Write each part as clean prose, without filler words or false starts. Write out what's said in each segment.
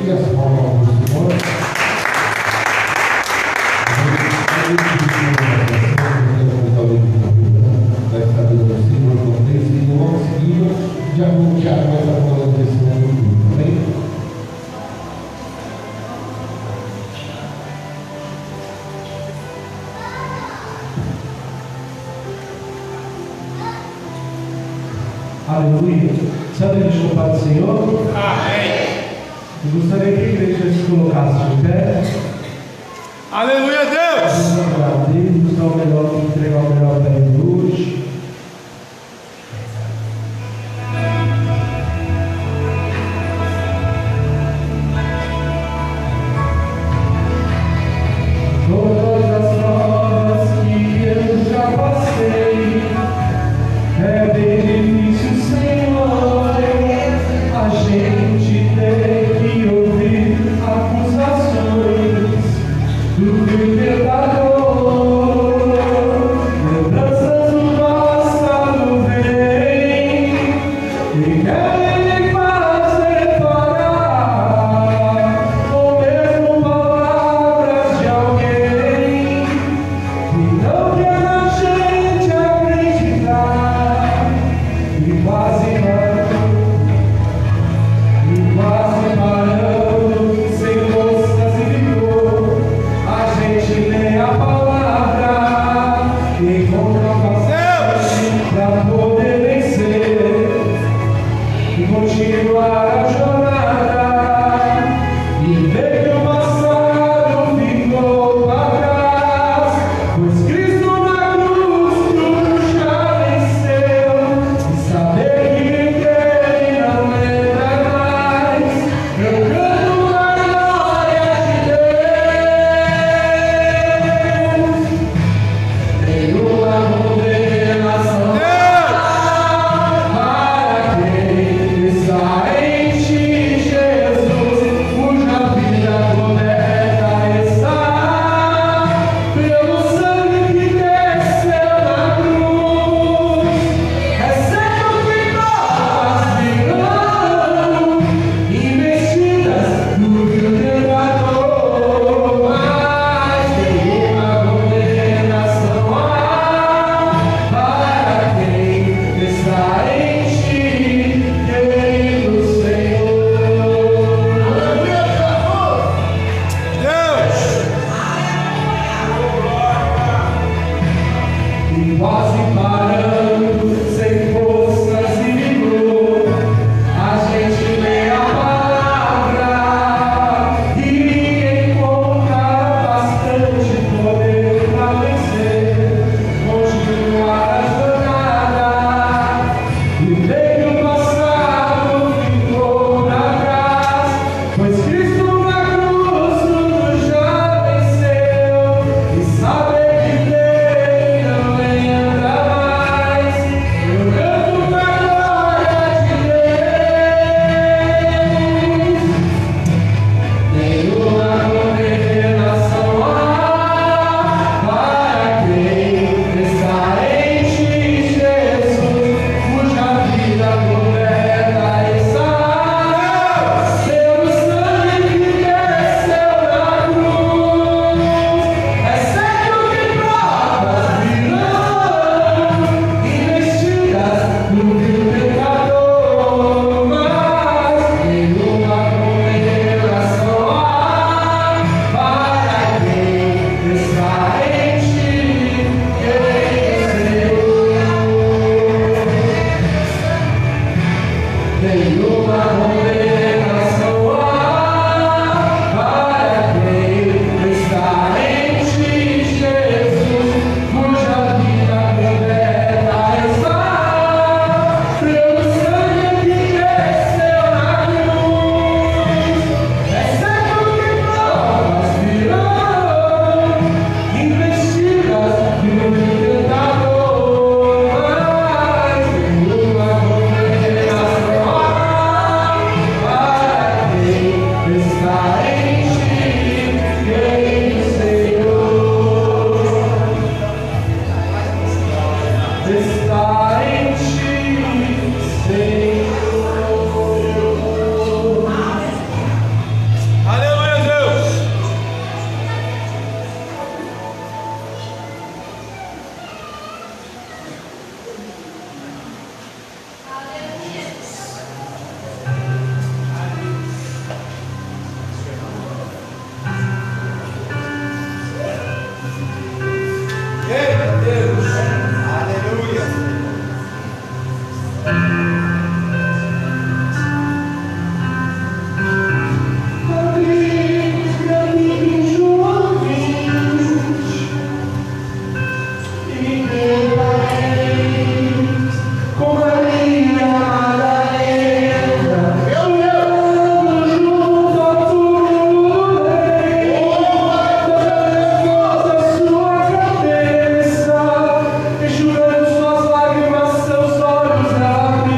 e as palmas do Senhor. Vai estar dando o Senhor com três e logo em seguida já vou Tiago vai estar falando desse mundo tudo, amém? Aleluia. Sabe a igreja do Pai do Senhor? Amém. Eu gostaria que a igreja se colocasse de pé. Aleluia, Deus. Deus dá o melhor, entregar o melhor para ele hoje. Todas as provas que eu já passei, é bem difícil, Senhor, a gente ter que ouvir acusações do teu pecador, lembranças do Enxugando suas lágrimas, seus olhos abrirão.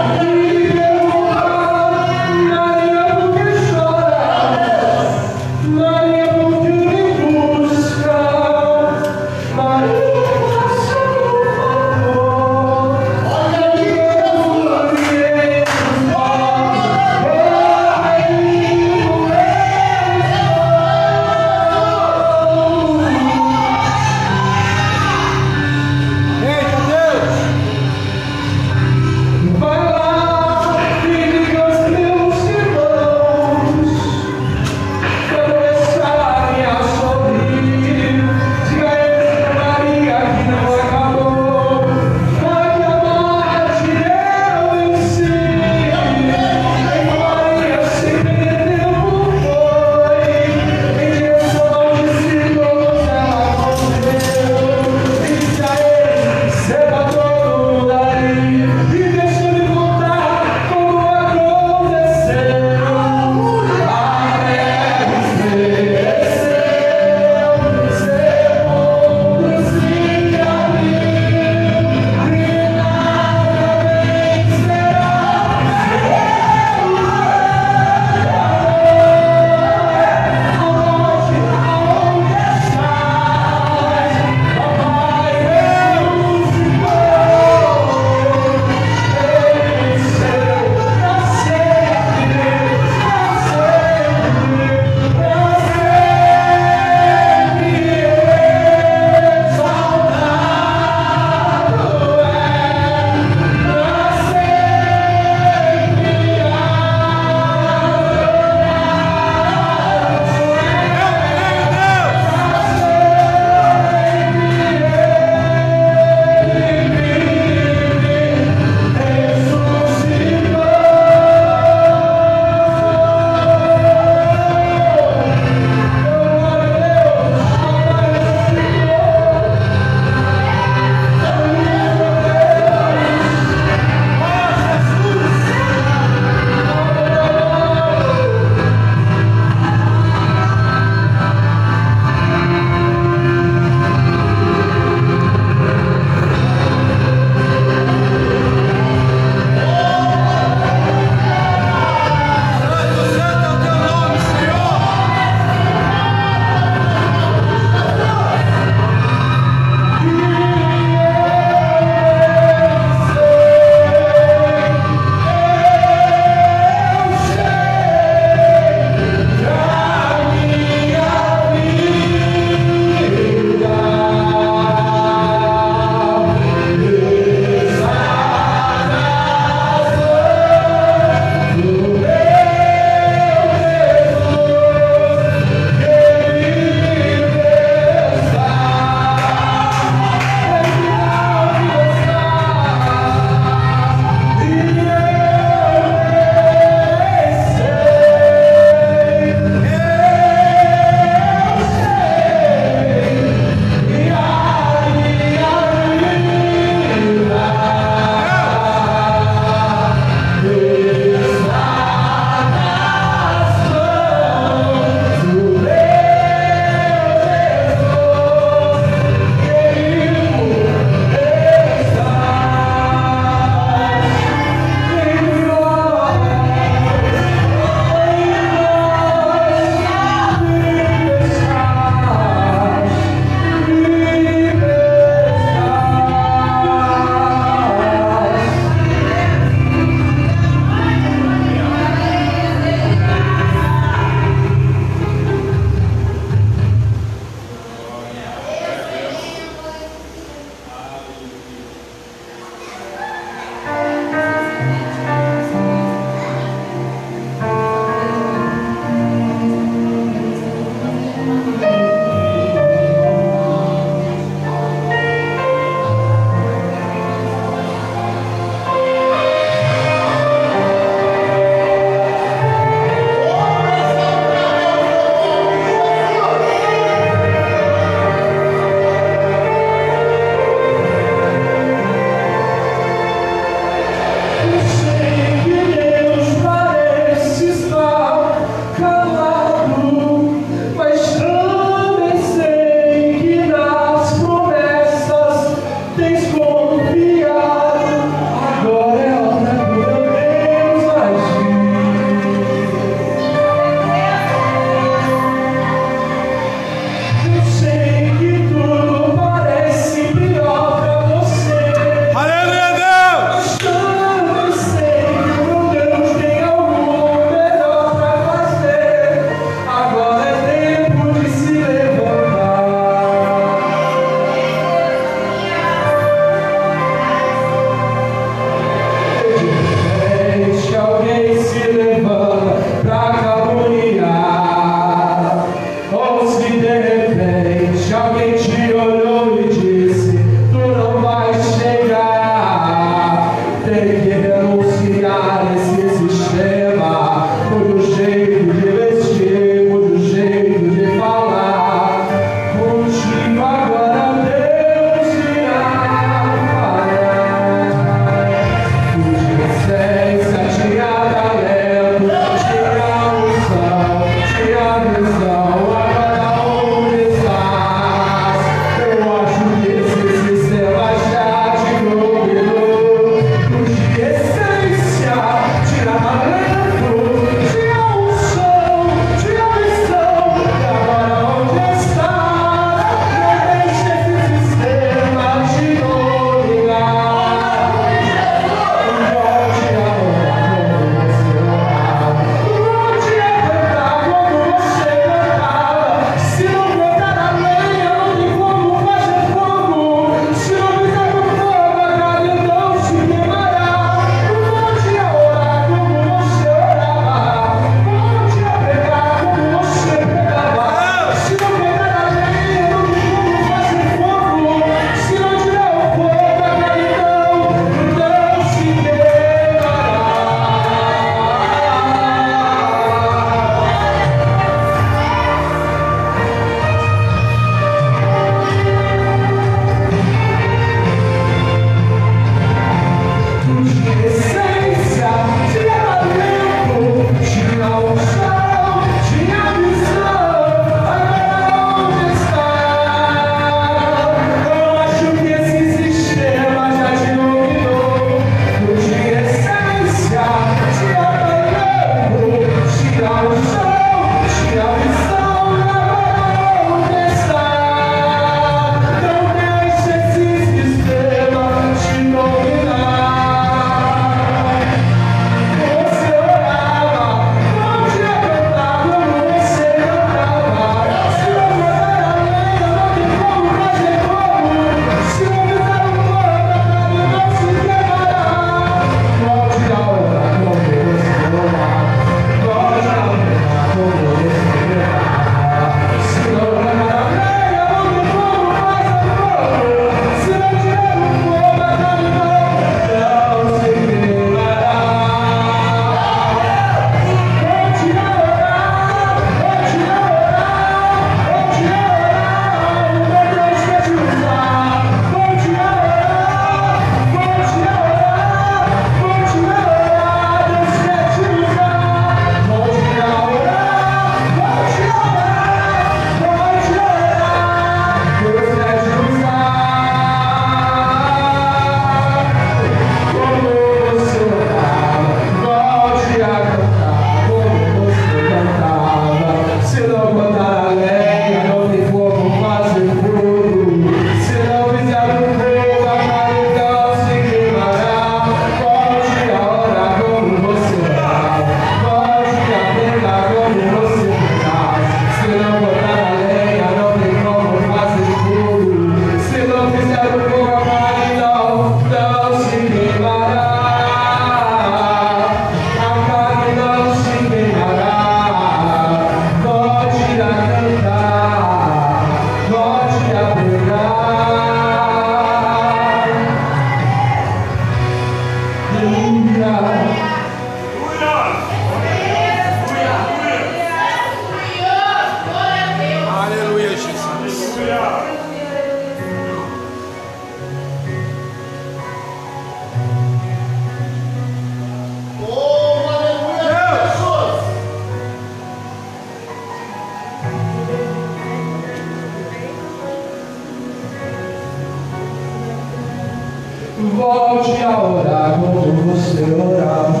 Volte a orar como você orava.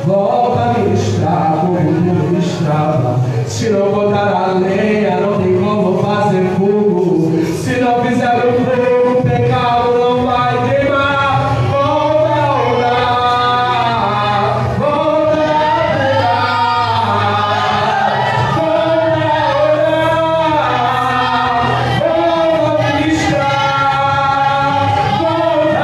Volta a ministrar como ministrava. Se não botar a lenha, não tem como fazer fogo. Se não fizer o fogo, o pecado não vai queimar. Volta a orar. Volta a pregar. Volta a orar. Volta a ministrar. Volta.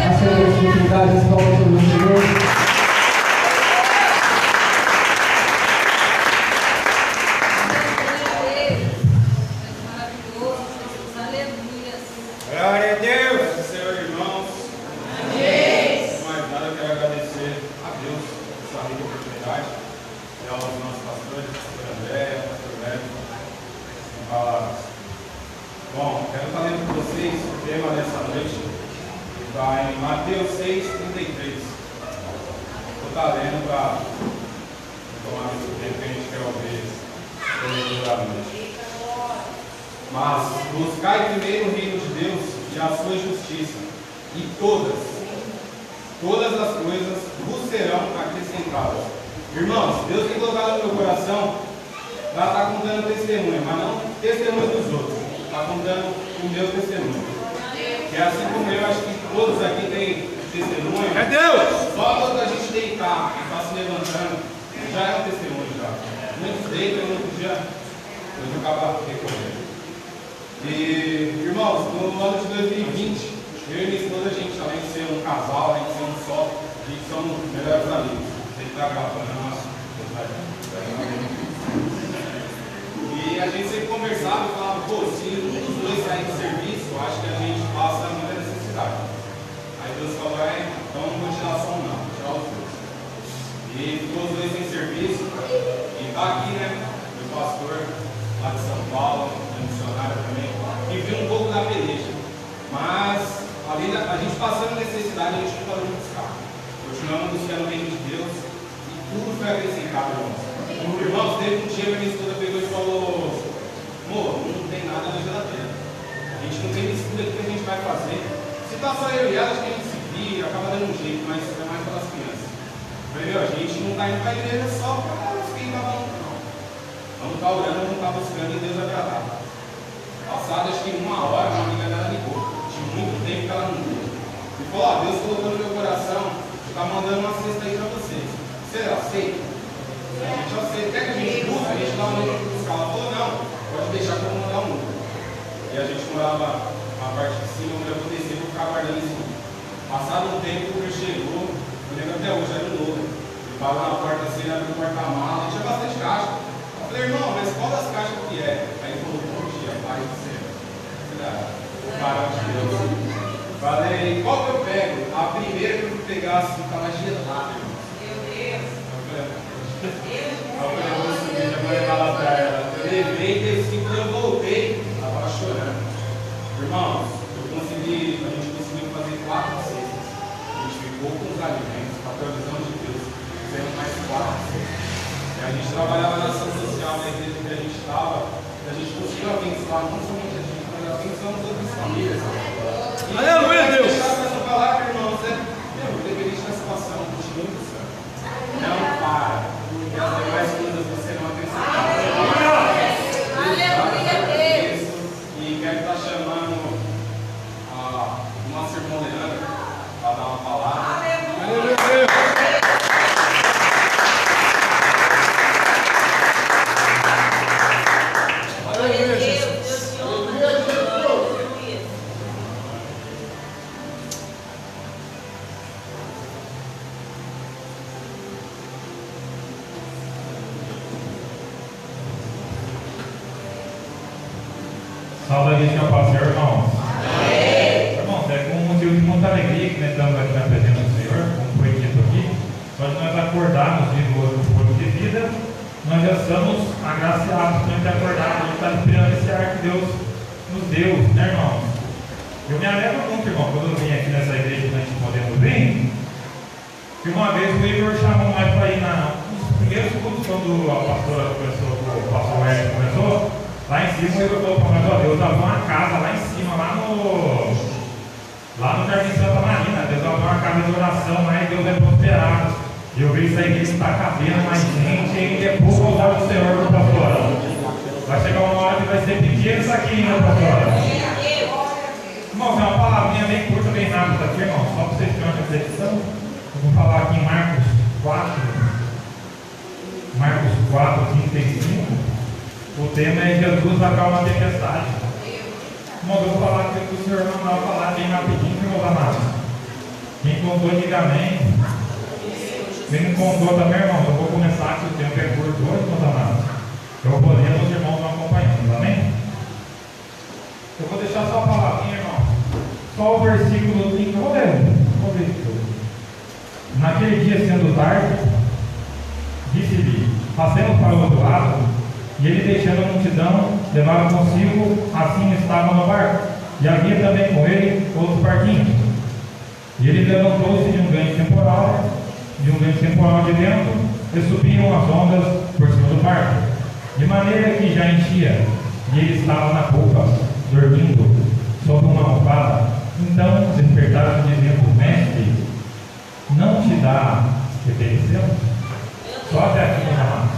Aceita as dificuldades, volta no Senhor. Glória a Deus, Senhor, irmãos. Amém. Mais nada, eu quero agradecer a Deus por essa rica oportunidade e aos nossos pastores, pastor André, pastor Neto, em palavras. Bom, quero estar lendo com vocês o tema dessa noite, está em Mateus 6:33. Vou estar lendo para tomar esse tempo que a gente quer ouvir o livro da noite. Mas buscai primeiro o reino de Deus e a sua justiça, e todas as coisas vos serão acrescentadas. Irmãos, Deus tem colocado no meu coração para estar contando testemunho, mas não testemunho dos outros, está contando o meu testemunho. Que é assim como eu, acho que todos aqui têm testemunho. É Deus! Só quando a gente deitar e está se levantando, já é um testemunho já. Muitos deitam e no outro dia eu acaba recorrendo. E, irmãos, no ano de 2020, eu e minha esposa, a gente, além de ser um casal, além de ser um só, a gente somos melhores amigos. A gente está gravando nossa. E a gente sempre conversava e falava, pô, se um dos dois sair do serviço, eu acho que a gente passa muita necessidade. Aí Deus falou, então não vou tirar só um não, vou tirar os dois. E ficou os dois sem serviço, e tá aqui, né, meu pastor lá de São Paulo, missionário também, e viu um pouco da peleja. Mas, além da a gente passando necessidade, a gente não parou de buscar. Continuamos buscando o reino de Deus e tudo foi acrescentado, irmãos. Irmãos, teve um dia que minha esposa pegou e falou: amor, não tem nada na geladeira. A gente não tem mistura do que a gente vai fazer. Se tá só eu e ela, acho que a gente se vira, acaba dando um jeito, mas é mais pelas crianças. Eu falei, meu, a gente não está indo para a igreja só para esquentar a mão, não. Vamos estar orando, vamos estar buscando em Deus agradar. Passado acho que 1 hora, uma amiga dela ligou. Tinha muito tempo que ela não ligou. E falou, ó, Deus colocou no meu coração, está mandando uma cesta aí para vocês. Você aceita? A gente aceita. Quer que a gente busque? A gente dá um número para buscar. Ela falou, não, pode deixar que eu vou mandar um número. E a gente morava na parte de cima, onde eu vou descer, vou ficar guardando em cima. Passado um tempo, o Uber chegou, eu lembro até hoje, era novo. Ele parou na porta assim, abriu o porta-mala, tinha bastante caixa. Eu falei, irmão, mas qual das caixas que é? Aí ele falou, bom dia, paz do Senhor. O varão de Deus. Falei, qual que eu pego? A primeira que eu pegasse estava gelada, irmão. Meu Deus. Eu falei, vou subir, já vou levar lá pra ela. Eu levei, desci, quando eu voltei, ela estava chorando. Irmãos, a gente conseguiu fazer 4 cestas. A gente ficou com os alimentos, com a provisão de Deus. Fizemos mais 4 cestas. E a gente trabalhava na ação social, na igreja que a gente estava, e a gente conseguiu abençoar não somente a gente, mas abençoamos outras famílias. Aleluia, Deus! Essa palavra, irmãos, independente da situação, continue buscando. Não para. E as demais coisas você não acrescentar. Aleluia, Deus! E quero estar chamando a nossa irmã Leandra para dar uma palavra. Aleluia, Deus! Salve a igreja, paz, irmãos. Irmãos, é com motivo de muita alegria que nós estamos aqui na presença do Senhor, como foi dito aqui. Só de nós acordarmos de novo no corpo de vida, nós já somos agraciados por ter acordado, a gente está esperando esse ar que Deus nos deu, né, irmãos? Eu me alegro muito, irmão, quando eu vim aqui nessa igreja que nós podemos vir, que uma vez o Igor chamou mais para ir nos primeiros cultos, quando a pastora começou, o pastor Hélio começou, lá em cima, ele falou para nós, ó, Deus abriu uma casa lá em cima, lá no Jardim Santa Marina. Deus abriu uma casa de oração lá e Deus vai prosperar. E eu vejo essa igreja está cabendo mais gente e é pouco ao lado do Senhor, meu pastor. Vai chegar uma hora que vai ser pequeno isso aqui, meu pastor. Irmão, tem uma palavrinha bem curta, bem rápida aqui, irmão, só para vocês terem uma reflexão. Eu vou falar aqui em Marcos 4:35. O tema é Jesus acalma a tempestade. Irmão, eu vou falar aqui que o Senhor não vai falar bem rapidinho, irmão amado. Quem contou, diga amém. Quem não contou também, irmão, eu vou começar, que o tempo é curto hoje, meus amados. Eu vou ler, os irmãos vão acompanhando, amém? Eu vou deixar só a palavrinha, irmão. Só o versículo 30. Vou ler tudo. Naquele dia, sendo tarde, disse-lhe: passemos para o outro lado. E ele, deixando a multidão, levava consigo, assim estava no barco. E havia também com ele outros barquinhos. E ele levantou-se de um grande temporal de vento, e subiam as ondas por cima do barco, de maneira que já enchia, e ele estava na polpa, dormindo, sob uma almofada. Então despertaram, dizendo: Mestre, não te dá repreensão? Só até aqui, meus amados.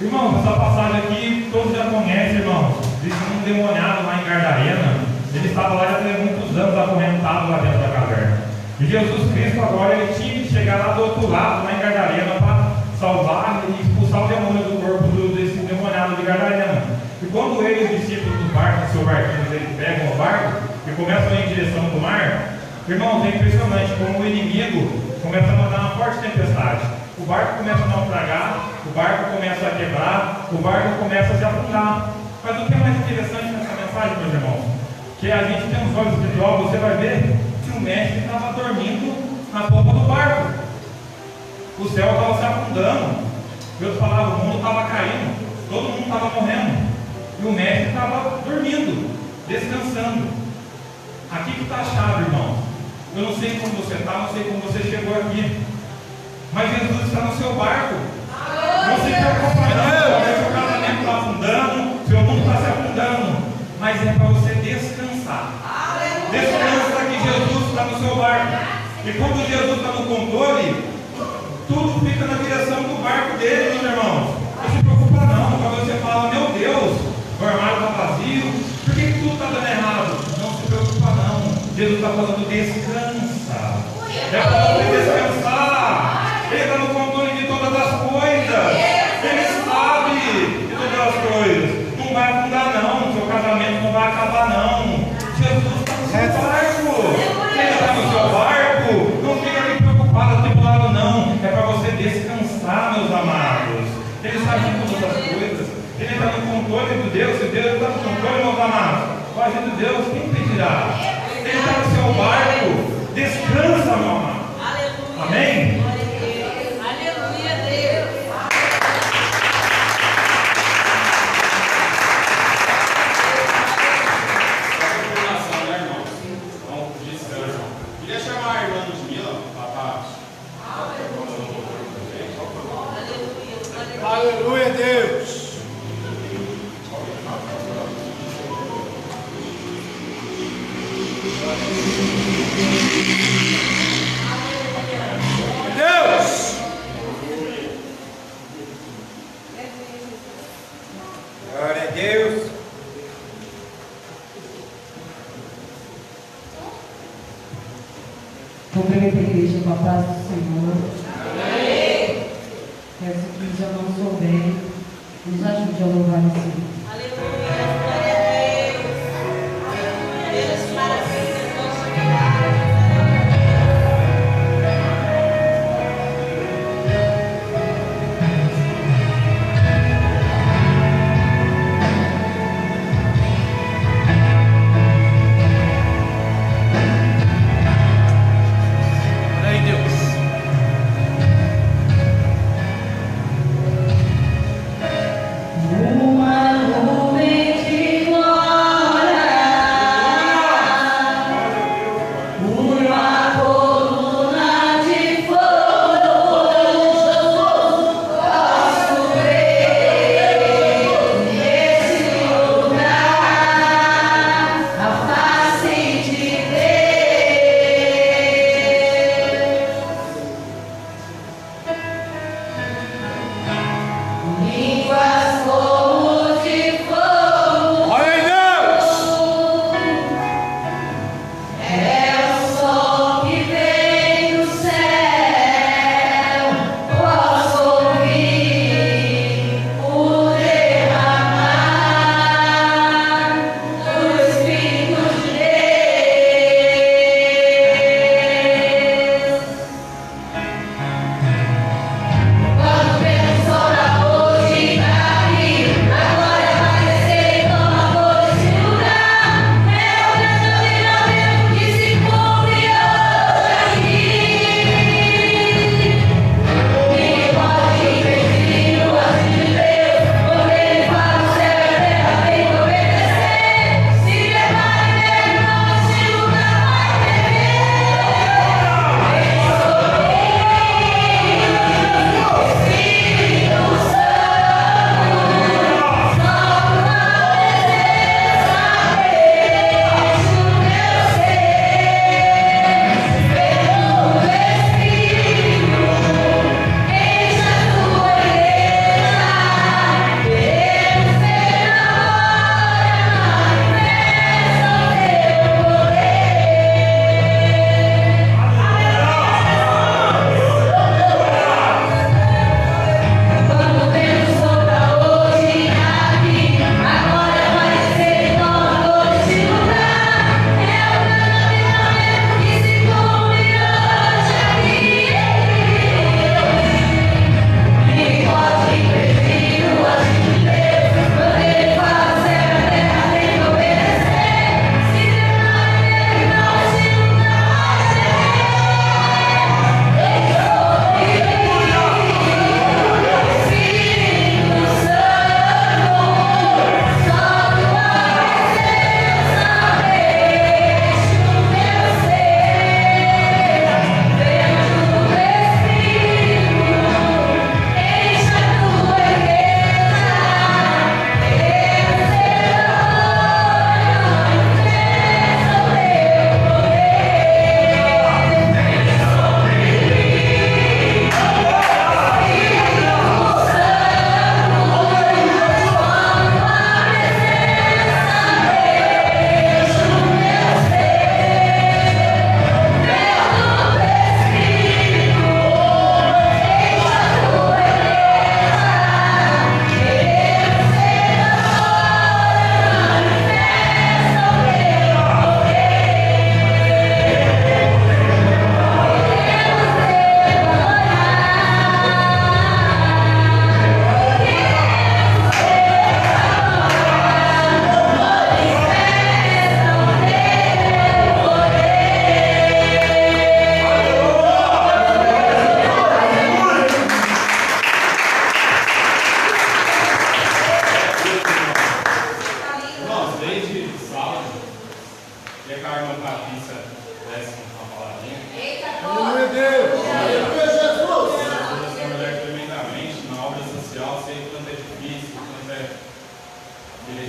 Irmãos, essa passagem aqui todos já conhecem, irmãos. Existe um demoniado lá em Gadarena. Ele estava lá já tem muitos anos acorrentado lá dentro da caverna. E Jesus Cristo agora ele tinha que chegar lá do outro lado, lá em Gadarena, para salvar e expulsar o demônio do corpo desse demoniado de Gadarena. E quando ele, os discípulos do barco, seu barquinho, eles pegam o barco e começam a ir em direção do mar, irmãos, é impressionante como o inimigo começa a mandar uma forte tempestade. O barco começa a naufragar, o barco começa a quebrar, o barco começa a se afundar. Mas o que é mais interessante nessa mensagem, meus irmãos, que a gente tem uns olhos espirituais, você vai ver que o mestre estava dormindo na polpa do barco. O céu estava se afundando. Deus falava, o mundo estava caindo, todo mundo estava morrendo. E o mestre estava dormindo, descansando. Aqui que está a chave, irmão. Eu não sei como você está, não sei como você chegou aqui. Mas Jesus está no seu barco. Não se preocupe não, seu casamento está afundando, seu mundo está se afundando. Mas é para você descansar. Descansa que Jesus está no seu barco. E quando Jesus está no controle, tudo fica na direção do barco dele, meus irmãos. Não se preocupa não, quando você fala, meu Deus, o armário está vazio, por que tudo está dando errado? Não se preocupa não. Jesus está falando, descansa. É para você descansar. Ele está no controle de todas as coisas. Ele sabe de todas as coisas. Não vai afundar não, seu casamento não vai acabar não. Jesus está no seu barco. Ele está no seu barco. Não fica ali preocupado, tribulado não. É para você descansar, meus amados. Ele sabe de todas as coisas. Ele está no controle de Deus. Se Deus está no controle, meus amados, o agir de Deus, quem impedirá? Ele está no seu barco. Descansa, meu amado. Amém? Aleluia, Deus. Deus. Glória a Deus. Cumprimento a igreja com a paz do Senhor. Amém. Peço que os irmãos souberem, nos ajude a louvar o Senhor. Aleluia, glória a Deus. Deus, parabéns, Uma nuvem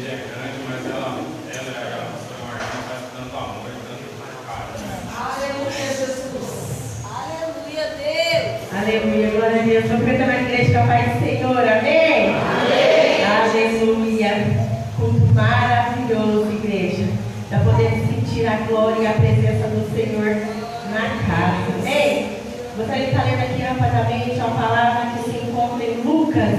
igreja é grande, mas ela e a pastora Marcão faz tanto amor e tanto carinho. Aleluia, Jesus. Aleluia, Deus. Aleluia, glória a Deus. Vamos cantar na igreja com a paz do Senhor, amém? Amém. Aleluia. Culto maravilhoso, igreja. Para poder sentir a glória e a presença do Senhor na casa, amém? Gostaria de estar lendo aqui rapidamente uma palavra que se encontra em Lucas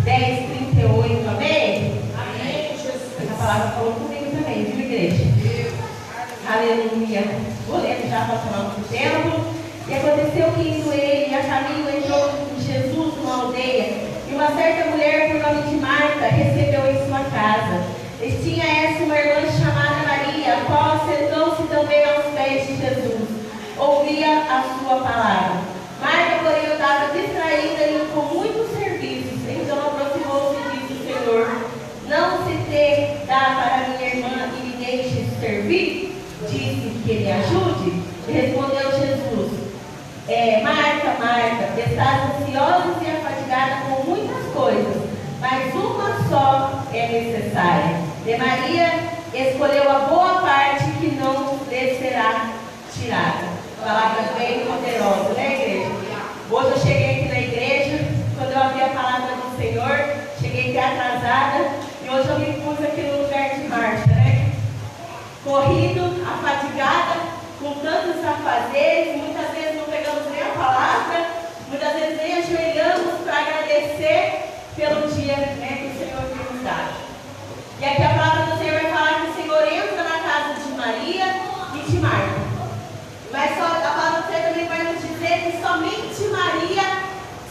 10:38, amém? Amém, Jesus. Essa palavra falou comigo também, viu, igreja? Aleluia. Vou ler já para tomar muito tempo. E aconteceu que indo ele a caminho entrou Jesus numa aldeia, e uma certa mulher por nome de Marta recebeu em sua casa. E tinha essa uma irmã chamada Maria, a qual sentou-se também aos pés de Jesus, ouvia a sua palavra. Marta, porém, andava distraída e com muitos serviços. Então aproximou-se e disse: Senhor, não se te dá para minha irmã e me deixe servir? Disse: que me ajude. E respondeu Jesus: Marta, Marta, estás ansiosa e afadigada com muitas coisas, mas uma só é necessária. E Maria escolheu a boa parte que não lhe será tirada. Palavra bem poderosa, né, igreja? Hoje eu cheguei aqui na igreja, quando eu ouvi a palavra do Senhor, cheguei até atrasada, e hoje eu me pus aqui no lugar de Marta, né? Corrido, afadigada, com tantos afazeres, muitas vezes não pegamos nem a palavra, muitas vezes nem ajoelhamos para agradecer pelo dia, né, que o Senhor tem nos dado. E aqui a palavra do Senhor vai falar que o Senhor entra na casa de Maria e de Marta. Mas só, a palavra do Senhor também vai nos dizer que somente Maria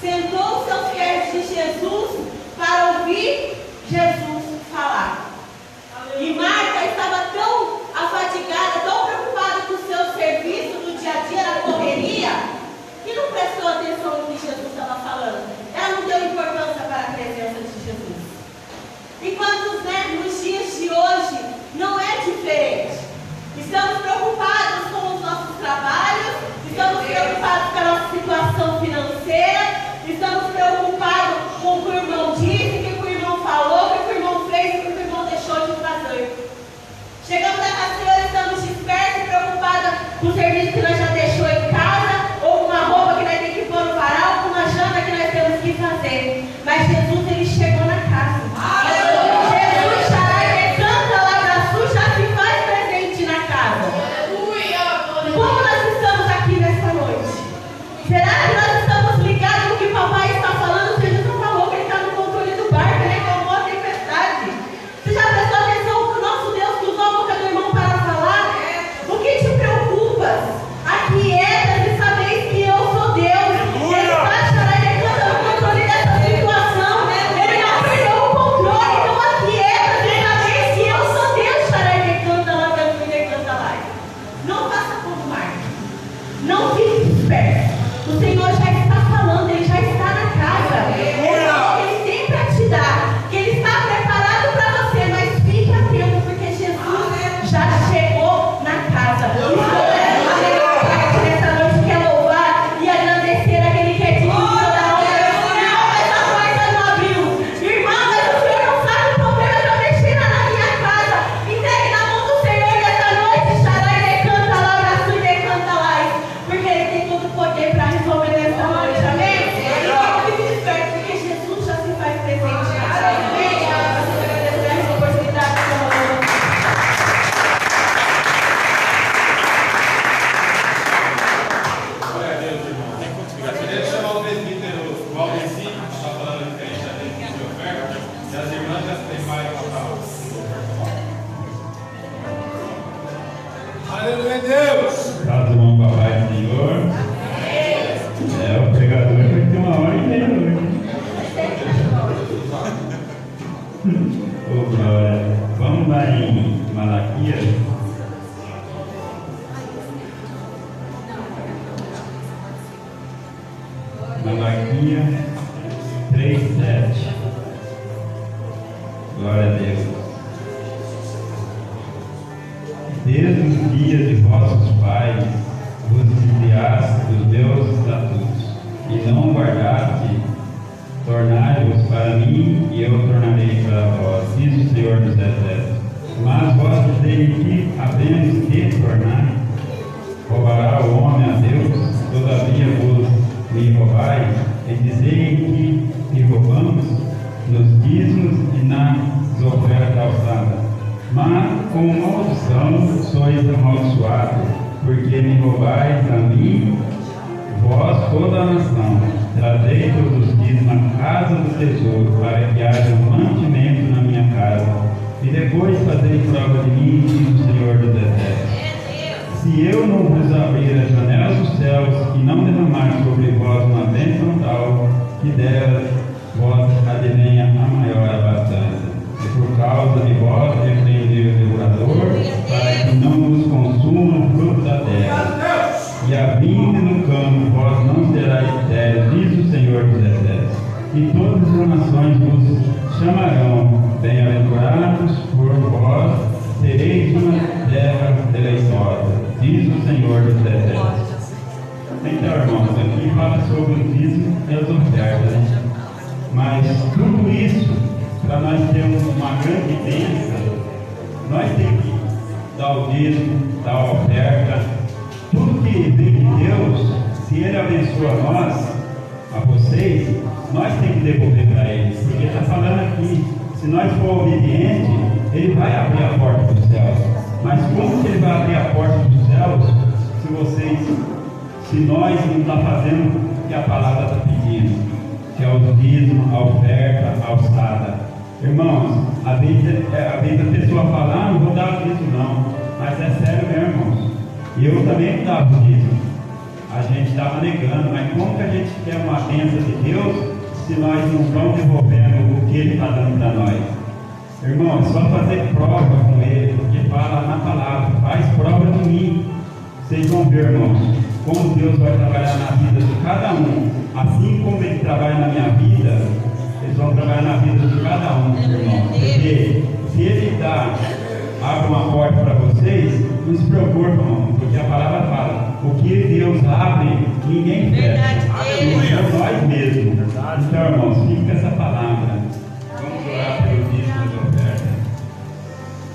sentou-se aos pés de Jesus para ouvir Jesus falar. E Marta estava tão afadigada, tão preocupada com o seu serviço do dia a dia, na correria, que não prestou atenção no que Jesus estava falando. Ela não deu importância para a presença de Jesus. Enquanto, né, nos dias de hoje não é diferente. Estamos preocupados com os nossos trabalhos, estamos preocupados com a nossa situação financeira, estamos preocupados com o que o irmão disse, o que o irmão falou, o que o irmão fez, o que o irmão deixou de fazer. Chegamos na casa do Senhor, estamos dispersos e preocupados com o serviço que nós já deixou em casa, ou com uma roupa que nós temos que pôr no varal, ou com uma janta que nós temos que fazer. Mas Jesus, ele chegou na casa. Jesus, Xarai, canta lá da sul, já se faz presente na casa. Como nós estamos aqui nessa noite? Será que nós estamos ligados no que o papai está falando? Jesus não falou que ele está no controle do barco, ele acalmou a tempestade. Você já prestou atenção que o nosso Deus cruzou a boca do irmão para falar? O que te preocupa? Aquietas e sabeis que eu sou Deus. Ele está no controle dessa situação. Ele não perdeu o controle. Então aquietas e sabeis que eu sou Deus. Não faça como Marta. Não fique disperso. O Senhor já está falando, Ele já está na casa. Ele tem para te dar, que Ele está preparado para você, mas fique atento, porque Jesus já chegou na casa. A parte dessa noite quer louvar e agradecer aquele que é digno de toda a honra. Irmão, mas a porta não abriu. Irmão, mas o Senhor não sabe o problema que eu deixei na minha casa. Entregue na mão do Senhor nessa noite, Xarai, decanta lá, abraço e decanta lá. Porque Ele tem todo o poder para resolver nessa noite, amém? Não fique esperto, porque Jesus já se faz presente na casa, amém? Você vai agradecer essa oportunidade, por favor. Glória a Deus, irmão. Eu queria chamar o presbítero Valdeci, que está falando diferente da gente de oferta, e as irmãs já se preparem para falar. Aleluia, Deus. Paz do bom papai do Senhor. O pregador vai ter uma hora e meia hoje. Ô, glória. Vamos lá em Malaquias. Malaquias 3:7. Glória a Deus. Desde os dias de vossos pais vos desviaste dos meus estatutos, e não guardaste tornai-vos para mim e eu tornarei para vós, diz o Senhor dos Exércitos. Mas vós dizeis que, havendo que tornar, roubará o homem a Deus, todavia vos me roubais, e dizei que roubamos nos dízimos e nas ofertas alçadas. Mas com maldição sois amaldiçoados, porque me roubais a mim, vós toda a nação. Trazei todos os dízimos à casa do tesouro, para que haja mantimento na minha casa. E depois fazei prova de mim, diz o Senhor dos Exércitos. Se eu não vos abrir as janelas dos céus e não derramar sobre vós uma bênção tal, que delas vós advenha a maior abastança. E por causa de vós repreendei o devorador, para que não vos consuma o fruto da terra. E a vinde no campo vós não serais estéreis, diz o Senhor dos Exércitos. E todas as nações vos chamarão, bem-aventurados por vós, sereis uma terra deleitosa, diz o Senhor dos Exércitos. Então, irmãos, aqui fala sobre o dízimo e as ofertas, né? Mas tudo isso, para nós termos uma grande bênção, nós temos que dar o dízimo, dar a oferta. Tudo que vem de Deus, se Ele abençoa nós, a vocês, nós temos que devolver para Ele. Porque está falando aqui, se nós for obedientes, Ele vai abrir a porta dos céus. Mas como que Ele vai abrir a porta dos céus, se nós não estamos fazendo o que a palavra está pedindo, que é o dízimo, a oferta, a alçada? Irmãos, às vezes a pessoa fala, não vou dar o dízimo não, mas é sério mesmo, irmãos. E eu também não dava o dízimo. A gente estava negando, mas como que a gente quer uma bênção de Deus se nós não estamos devolvendo o que Ele está dando para nós? Irmão, é só fazer prova com Ele, porque fala na palavra, faz prova de mim. Vocês vão ver, irmãos, como Deus vai trabalhar na vida de cada um. Assim como Ele trabalha na minha vida, eles vão trabalhar na vida de cada um, irmão. Porque se Ele abre uma porta para vocês, não se preocupem, irmão, porque a palavra fala, o que Deus abre, ninguém fecha. Somos nós mesmos. Então, irmãos, fique com essa palavra. Vamos orar pelo dízimo da oferta.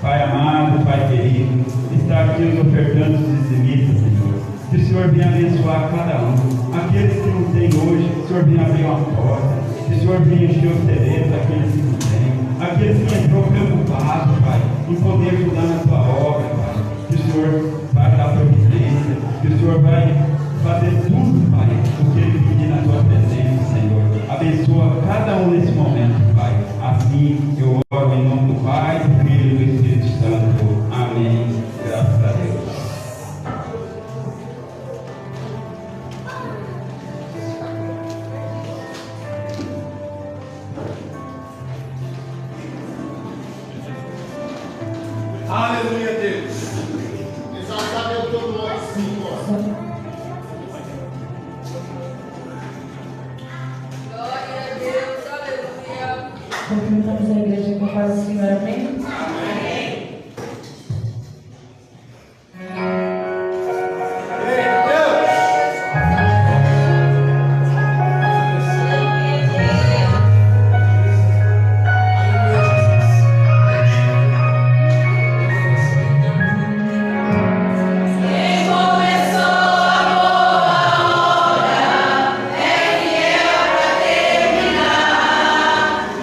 Pai amado, Pai querido, está aqui os ofertantes dizimistas, Senhor. Que o Senhor venha abençoar cada um. Aqueles que não têm hoje, que o Senhor venha abrir uma porta. Que o Senhor venha encher os cerebros daqueles que não têm. Aqueles que entrou preocupados, Pai, em poder ajudar na tua obra, Pai. Que o Senhor vai dar providência. Que o Senhor vai fazer tudo, Pai, o que Ele pedir na tua presença, Senhor. Abençoa cada um nesse momento, Pai. Assim eu oro em nome do Pai, do Filho e do Espírito Santo. Amém. Graças a Deus. Aleluia, Deus. Exaltado é o teu nome, Senhor. Glória a Deus, aleluia. Cumprimentamos a igreja com a paz do Senhor, amém?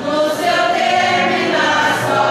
No seu terminar só.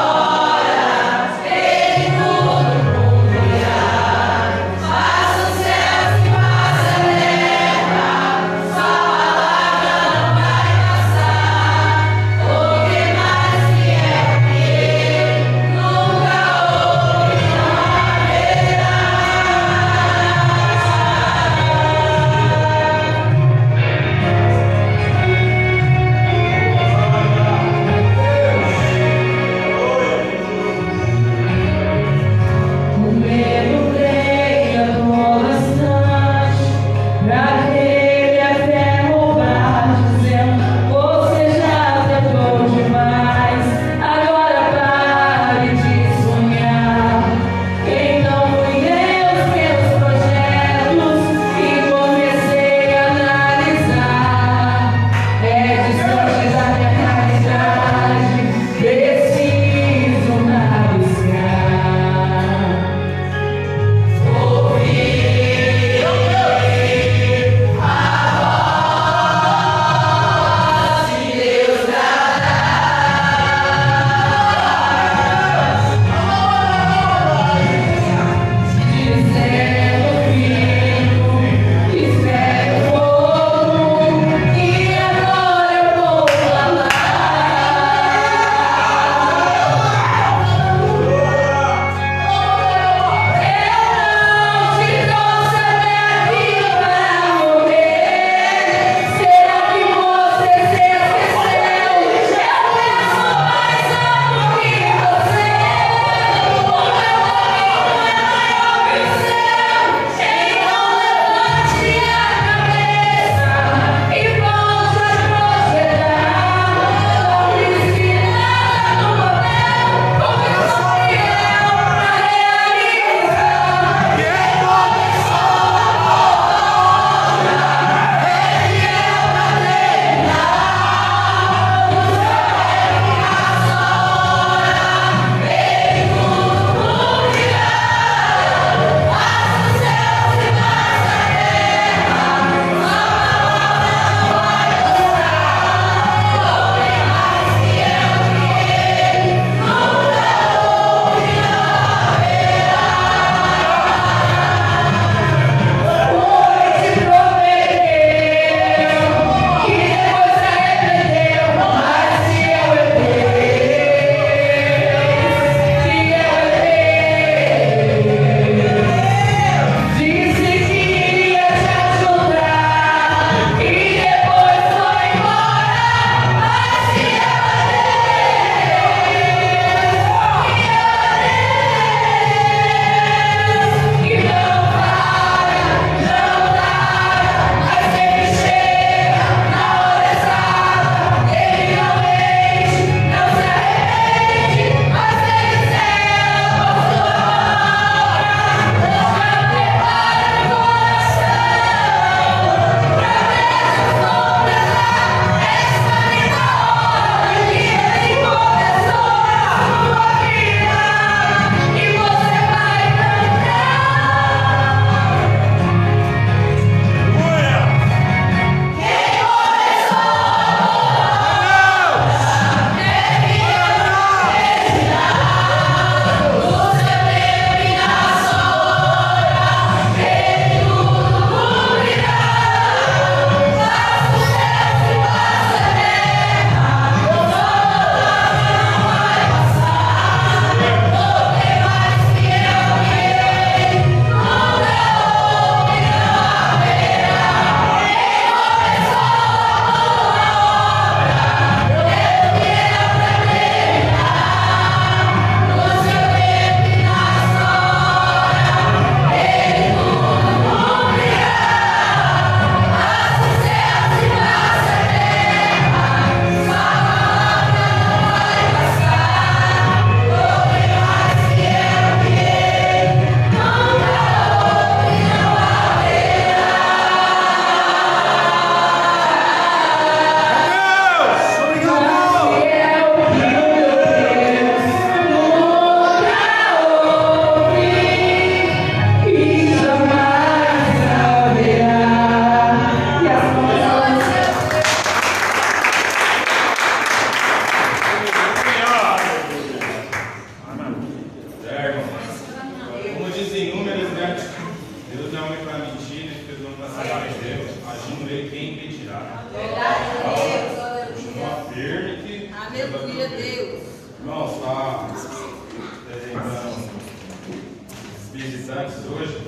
antes hoje,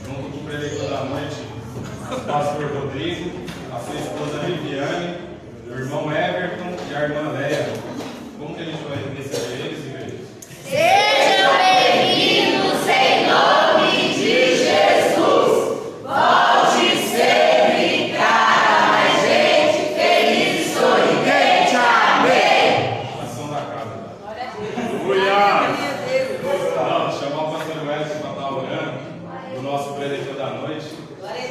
junto com o preletor da noite, o pastor Rodrigo, a sua esposa Viviane, o irmão Everton e a irmã Léa. Como que a gente vai receber eles, igreja? Sejam bem-vindos em nome de Jesus. Volte sempre, cara, mais gente feliz e sorridente. Amém. Ação da casa. Aleluia. Não, chamar o pastor Wellington para estar orando, o nosso preletor da noite. Glória a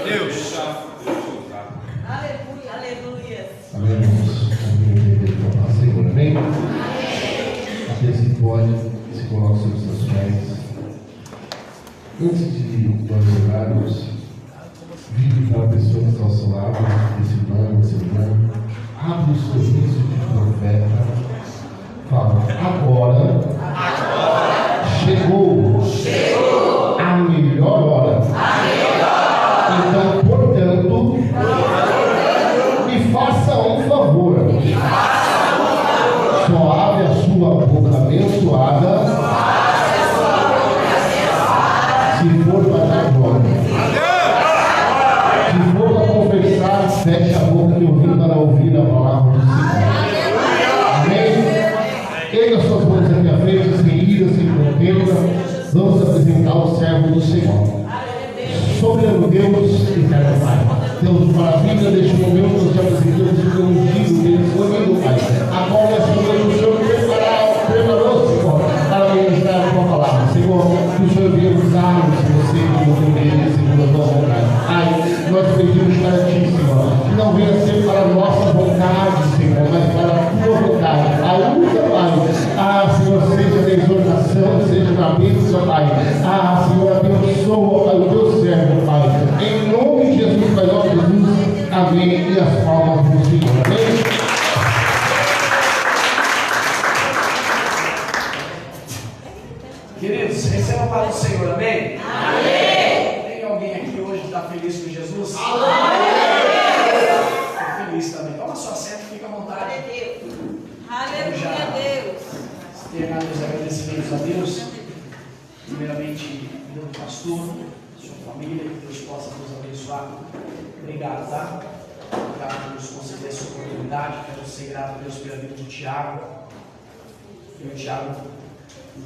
Deus. Deixa eu voltar. Aleluia. Aleluia. Amém, irmãos. Amém. Senhor, amém? Aqui se pode, se coloca sobre os seus pés. Antes de nós orarmos, vive para a pessoa que está ao seu lado, esse irmão, esse irmão. Abre o sorriso de profeta. Fala, agora chegou a melhor hora. Então, portanto, me faça um favor. Só abre a sua boca abençoada se for para dar glória. Se for para conversar, feche a boca e ouvindo para ouvir a palavra do Senhor. Amém? Erga suas mãos aqui à frente, sem ira, sem contenda. Vamos apresentar o servo do Senhor. Soberano Deus, eterno Pai. Deus de maravilha, neste momento nós te apresentamos o ungido dele, escolhido, Pai. Agora, Senhor, o Senhor preparou, Senhor, para ministrar a tua palavra. Senhor, que o Senhor venha usar-nos, você, como teu reino, segundo a tua vontade. Pai, nós pedimos para ti, Senhor, que não venha ser para a nossa vontade, Senhor, mas para a tua vontade. A luta, Pai. Senhor, seja na exortação, seja na bênção, Pai. Senhor, abençoa o teu servo, Pai. Em nome de Jesus, Pai, nós Jesus. Amém. E as palmas do Senhor. Amém. Queridos, receba a paz do Senhor, amém? Amém. Tem alguém aqui hoje que está feliz com Jesus? Estou feliz também. Toma sua seta e fica à vontade. Aleluia, Deus. Terminar meus agradecimentos a Deus. Primeiramente, em nome do pastor, sua família, que Deus possa nos abençoar. Obrigado, tá? Obrigado por nos conceder essa oportunidade. Quero ser grato a Deus pela vida do Tiago. Eu e o Tiago,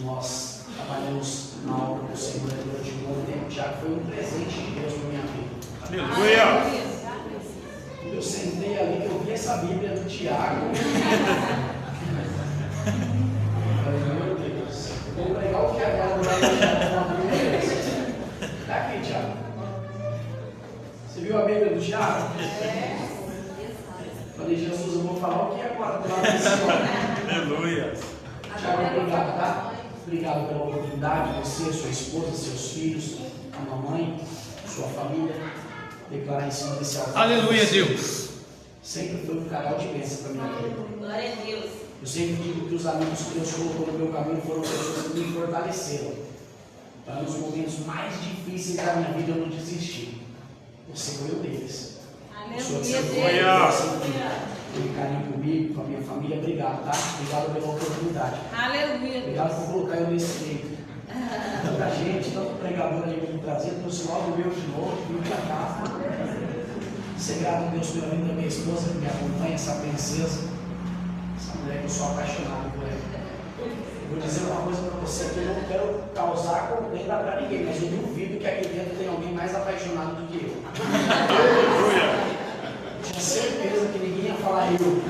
nós trabalhamos na obra do Senhor durante um bom tempo. O Tiago foi um presente de Deus para a minha vida. Aleluia. Eu sentei ali que eu vi essa Bíblia do Tiago. Falei, meu Deus, vou pregar o que agora vai deixar na Bíblia. Tá aqui, Tiago. Você viu a Bíblia do Tiago? Falei, Jesus, eu vou falar o que agora do lado desse homem. Aleluia. Tiago, obrigado, tá? Obrigado pela oportunidade, você, sua esposa, seus filhos, a mamãe, sua família, declarar em cima desse altar. Aleluia, Deus. Sempre foi um canal de bênção para minha vida. Glória a Deus. Eu sempre digo que os amigos que Deus colocou no meu caminho foram pessoas que me fortaleceram. Para nos momentos mais difíceis da minha vida eu não desisti. Você foi um deles. Aleluia, Teve carinho comigo, com a minha família. Obrigado, tá? Obrigado pela oportunidade. Aleluia. Obrigado por colocar eu nesse meio. Tanta gente, tanto pregador ali me trazer, trouxe logo eu de novo, vim pra cá. Ser grato a Deus pela vida da minha esposa que me acompanha, essa princesa, essa mulher que eu sou apaixonado por ela. Eu vou dizer uma coisa para você que eu não quero causar contenda para ninguém, mas eu duvido que aqui dentro tem alguém mais apaixonado do que eu. Tinha certeza que ninguém ia falar eu.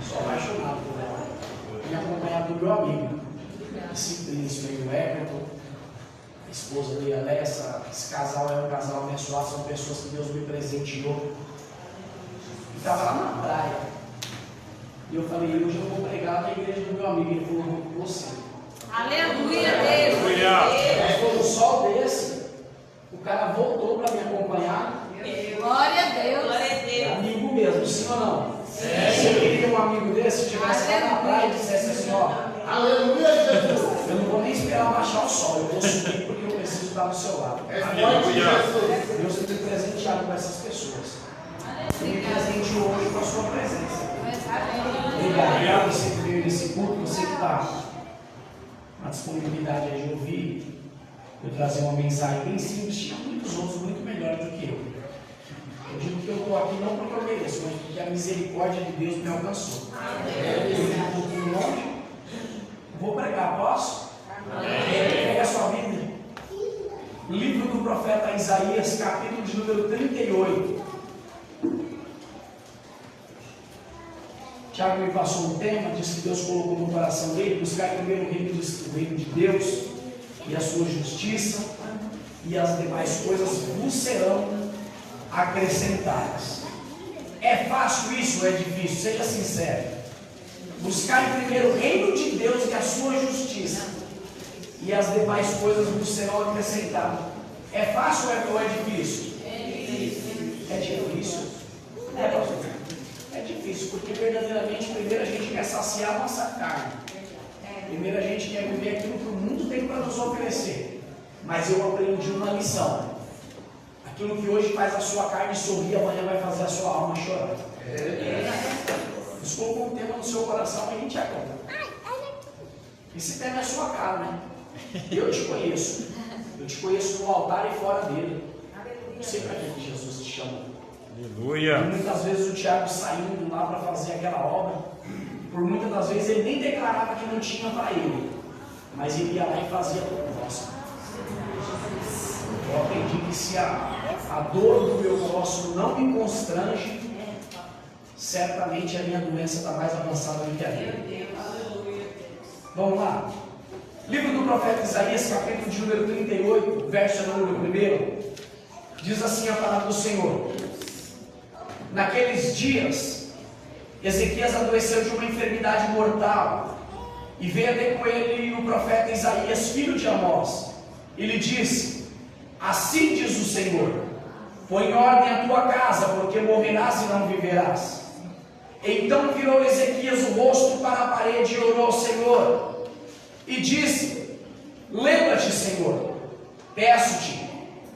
Sou apaixonado por ela. Me acompanhado do meu amigo, esse príncipe, o Everton, a esposa dele, a Alessa. Esse casal é um casal abençoado, são pessoas que Deus me presenteou. E estava lá na praia. E eu falei, hoje eu vou pregar na igreja do meu amigo. Ele falou, vou com você. Aleluia, Deus. Mas foi um sol desse, o cara voltou para me acompanhar. Glória a Deus. Glória a É Deus. amigo mesmo, sim ou não? Você queria um amigo desse, estivesse lá na praia e dissesse assim, ó, aleluia, Jesus. Eu não vou nem esperar baixar o sol, eu vou subir porque eu preciso estar do seu lado. Deus tem me presenteado com essas pessoas. E me presenteou hoje com a sua presença. Obrigado por você que veio nesse culto, você que está a disponibilidade aí de ouvir, eu trazer uma mensagem bem simples. Tinha muitos outros muito melhores do que eu. Eu digo que eu estou aqui não porque eu mereço, mas porque a misericórdia de Deus me alcançou. Eu vim um pouquinho longe, vou pregar, posso? Pega a sua Bíblia. Livro do profeta Isaías, capítulo de número 38. Tiago me passou um tema, disse que Deus colocou no coração dele, buscar primeiro o reino de Deus e a sua justiça, e as demais coisas vos serão acrescentadas. É fácil isso ou é difícil? Seja sincero. Buscar primeiro o reino de Deus e a sua justiça, e as demais coisas vos serão acrescentadas. É fácil ou é difícil? É difícil. É, pastor? É difícil, porque verdadeiramente primeiro a gente quer saciar a nossa carne. Primeiro a gente quer viver aquilo que o mundo tem para nos oferecer. Mas eu aprendi uma lição. Aquilo que hoje faz a sua carne sorrir, amanhã vai fazer a sua alma chorar. Deus colocou um tema no seu coração e a gente acorda. Esse tema é sua cara, né? Eu te conheço. Eu te conheço no altar e fora dele. Não sei para que Jesus te chamou. Aleluia. E muitas vezes o Tiago saindo lá para fazer aquela obra, por muitas das vezes ele nem declarava que não tinha para ele, mas ele ia lá e fazia por nós. Eu aprendi que se a dor do meu próximo não me constrange, certamente a minha doença está mais avançada do que a dele. Vamos lá. Livro do profeta Isaías, capítulo de número 38, verso número 1. Diz assim a palavra do Senhor: naqueles dias, Ezequias adoeceu de uma enfermidade mortal, e veio até com ele o profeta Isaías, filho de Amós, e lhe disse: assim diz o Senhor, põe em ordem a tua casa, porque morrerás e não viverás. Então virou Ezequias o rosto para a parede e orou ao Senhor, e disse: lembra-te, Senhor, peço-te,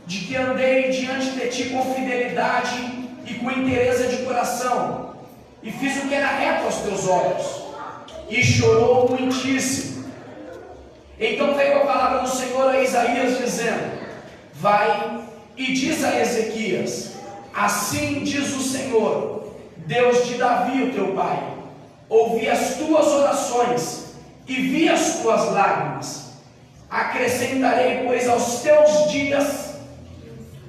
de que andei diante de ti com fidelidade e com inteireza de coração, e fiz o que era reto aos teus olhos, e chorou muitíssimo. Então veio a palavra do Senhor a Isaías, dizendo: vai e diz a Ezequias: assim diz o Senhor, Deus de Davi o teu pai, ouvi as tuas orações e vi as tuas lágrimas. Acrescentarei, pois, aos teus dias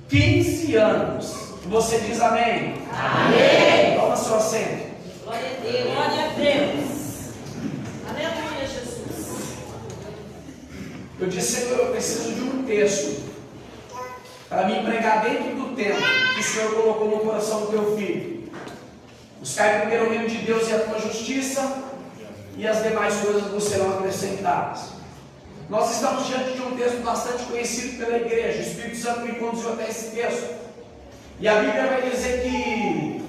15 anos. Você diz amém? Amém. Toma seu assento. Glória a Deus. Glória a Deus. Aleluia, Jesus. Eu disse: Senhor, eu preciso de um texto para me pregar dentro do tempo que o Senhor colocou no coração do teu filho. Buscar primeiro o reino de Deus e a tua justiça, e as demais coisas vos serão acrescentadas. Nós estamos diante de um texto bastante conhecido pela igreja. O Espírito Santo me conduziu até esse texto. E a Bíblia vai dizer que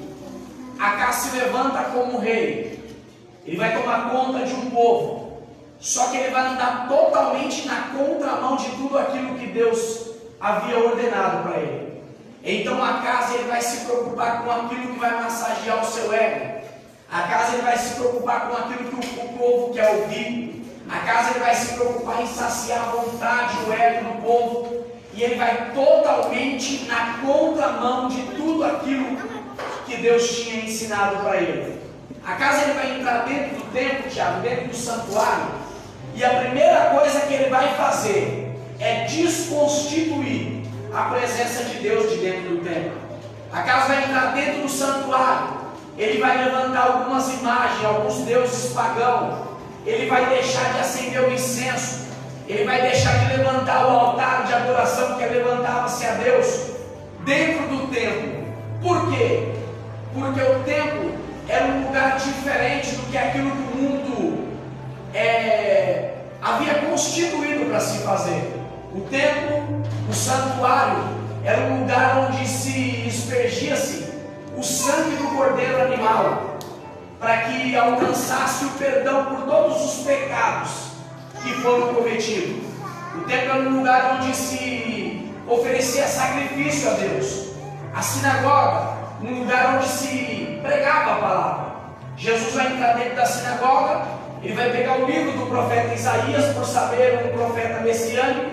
Acás se levanta como rei. Ele vai tomar conta de um povo. Só que ele vai andar totalmente na contramão de tudo aquilo que Deus havia ordenado para ele. Então Acás ele vai se preocupar com aquilo que vai massagear o seu ego. Acás ele vai se preocupar com aquilo que o povo quer ouvir. Acás ele vai se preocupar em saciar a vontade, o ego do povo. E ele vai totalmente na contramão de tudo aquilo que Deus tinha ensinado para ele. Acás ele vai entrar dentro do templo, Tiago, dentro do santuário. E a primeira coisa que ele vai fazer é desconstituir a presença de Deus de dentro do templo. Acás vai entrar dentro do santuário. Ele vai levantar algumas imagens, alguns deuses pagãos. Ele vai deixar de acender o incenso. Ele vai deixar de levantar o altar de adoração que levantava-se a Deus dentro do templo. Por quê? Porque o templo era um lugar diferente do que aquilo que o mundo havia constituído para se fazer. O templo, o santuário, era um lugar onde se aspergia-se o sangue do cordeiro animal, para que alcançasse o perdão por todos os pecados que foram cometidos. O templo era um lugar onde se oferecia sacrifício a Deus. A sinagoga, um lugar onde se pregava a palavra. Jesus vai entrar dentro da sinagoga ele vai pegar o livro do profeta Isaías, por saber um profeta messiânico,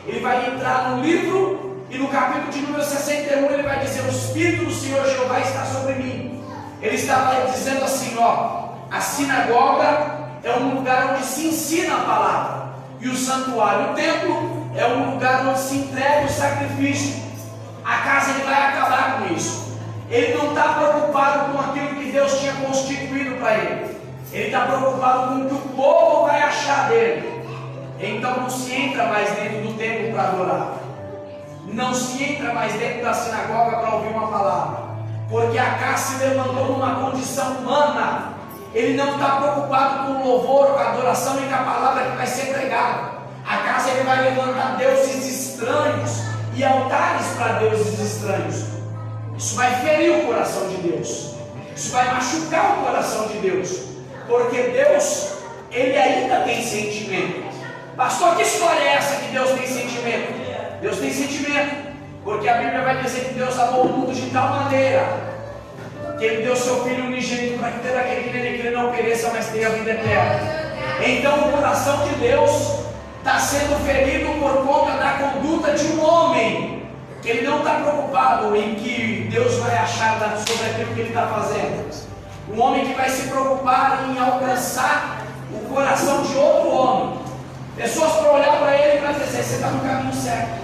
ele vai entrar no livro e no capítulo de número 61 ele vai dizer: o Espírito do Senhor Jeová está sobre mim. Ele estava dizendo assim, ó, a sinagoga é um lugar onde se ensina a palavra, e o santuário, o templo, é um lugar onde se entrega o sacrifício. A casa, ele vai acabar com isso. Ele não está preocupado com aquilo que Deus tinha constituído para ele. Ele está preocupado com o que o povo vai achar dele. Então não se entra mais dentro do templo para adorar. Não se entra mais dentro da sinagoga para ouvir uma palavra. Porque Acás se levantou numa condição humana. Ele não está preocupado com o louvor, com a adoração e com a palavra que vai ser pregada. Acás, ele vai levantar deuses estranhos e altares para deuses estranhos. Isso vai ferir o coração de Deus. Isso vai machucar o coração de Deus. Porque Deus, ele ainda tem sentimento. Pastor, que história é essa que Deus tem sentimento? Deus tem sentimento, porque a Bíblia vai dizer que Deus amou o mundo de tal maneira que Ele deu seu Filho unigênito para que todo aquele que nele crê não pereça, mas tenha a vida eterna. Então o coração de Deus está sendo ferido por conta da conduta de um homem. Ele não está preocupado em que Deus vai achar sobre aquilo que ele está fazendo. Um homem que vai se preocupar em alcançar o coração de outro homem. Pessoas para olhar para ele e para dizer: você está no caminho certo.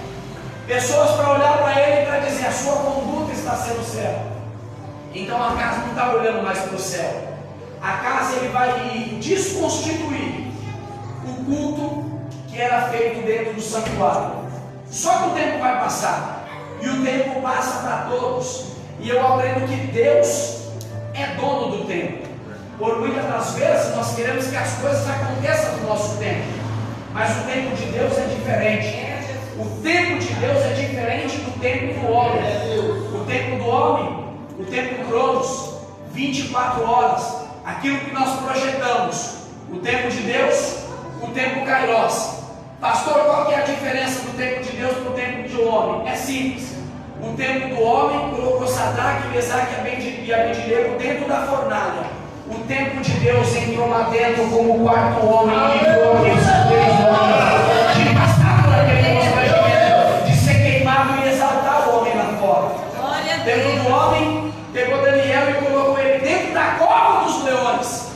Pessoas para olhar para ele e para dizer: a sua conduta está sendo certa. Então a casa não está olhando mais para o céu. A casa, ele vai desconstituir o culto que era feito dentro do santuário. Só que o tempo vai passar, e o tempo passa para todos, e eu aprendo que Deus é dono do tempo. Por muitas das vezes nós queremos que as coisas aconteçam no nosso tempo, mas o tempo de Deus é diferente. O tempo de Deus é diferente do tempo do homem. O tempo do homem, o tempo Cronos, 24 horas, aquilo que nós projetamos. O tempo de Deus, o tempo Kairos. Pastor, qual que é a diferença do tempo de Deus para o tempo do homem? É simples. O tempo do homem colocou Sadraque, Mesaque e Abednego dentro da fornalha. O tempo de Deus entrou lá dentro como o quarto homem e livrou aqueles 3 homens de passar por aquele constrangimento, de ser queimado e exaltar o homem lá fora. O tempo do homem pegou Daniel e colocou ele dentro da cova dos leões.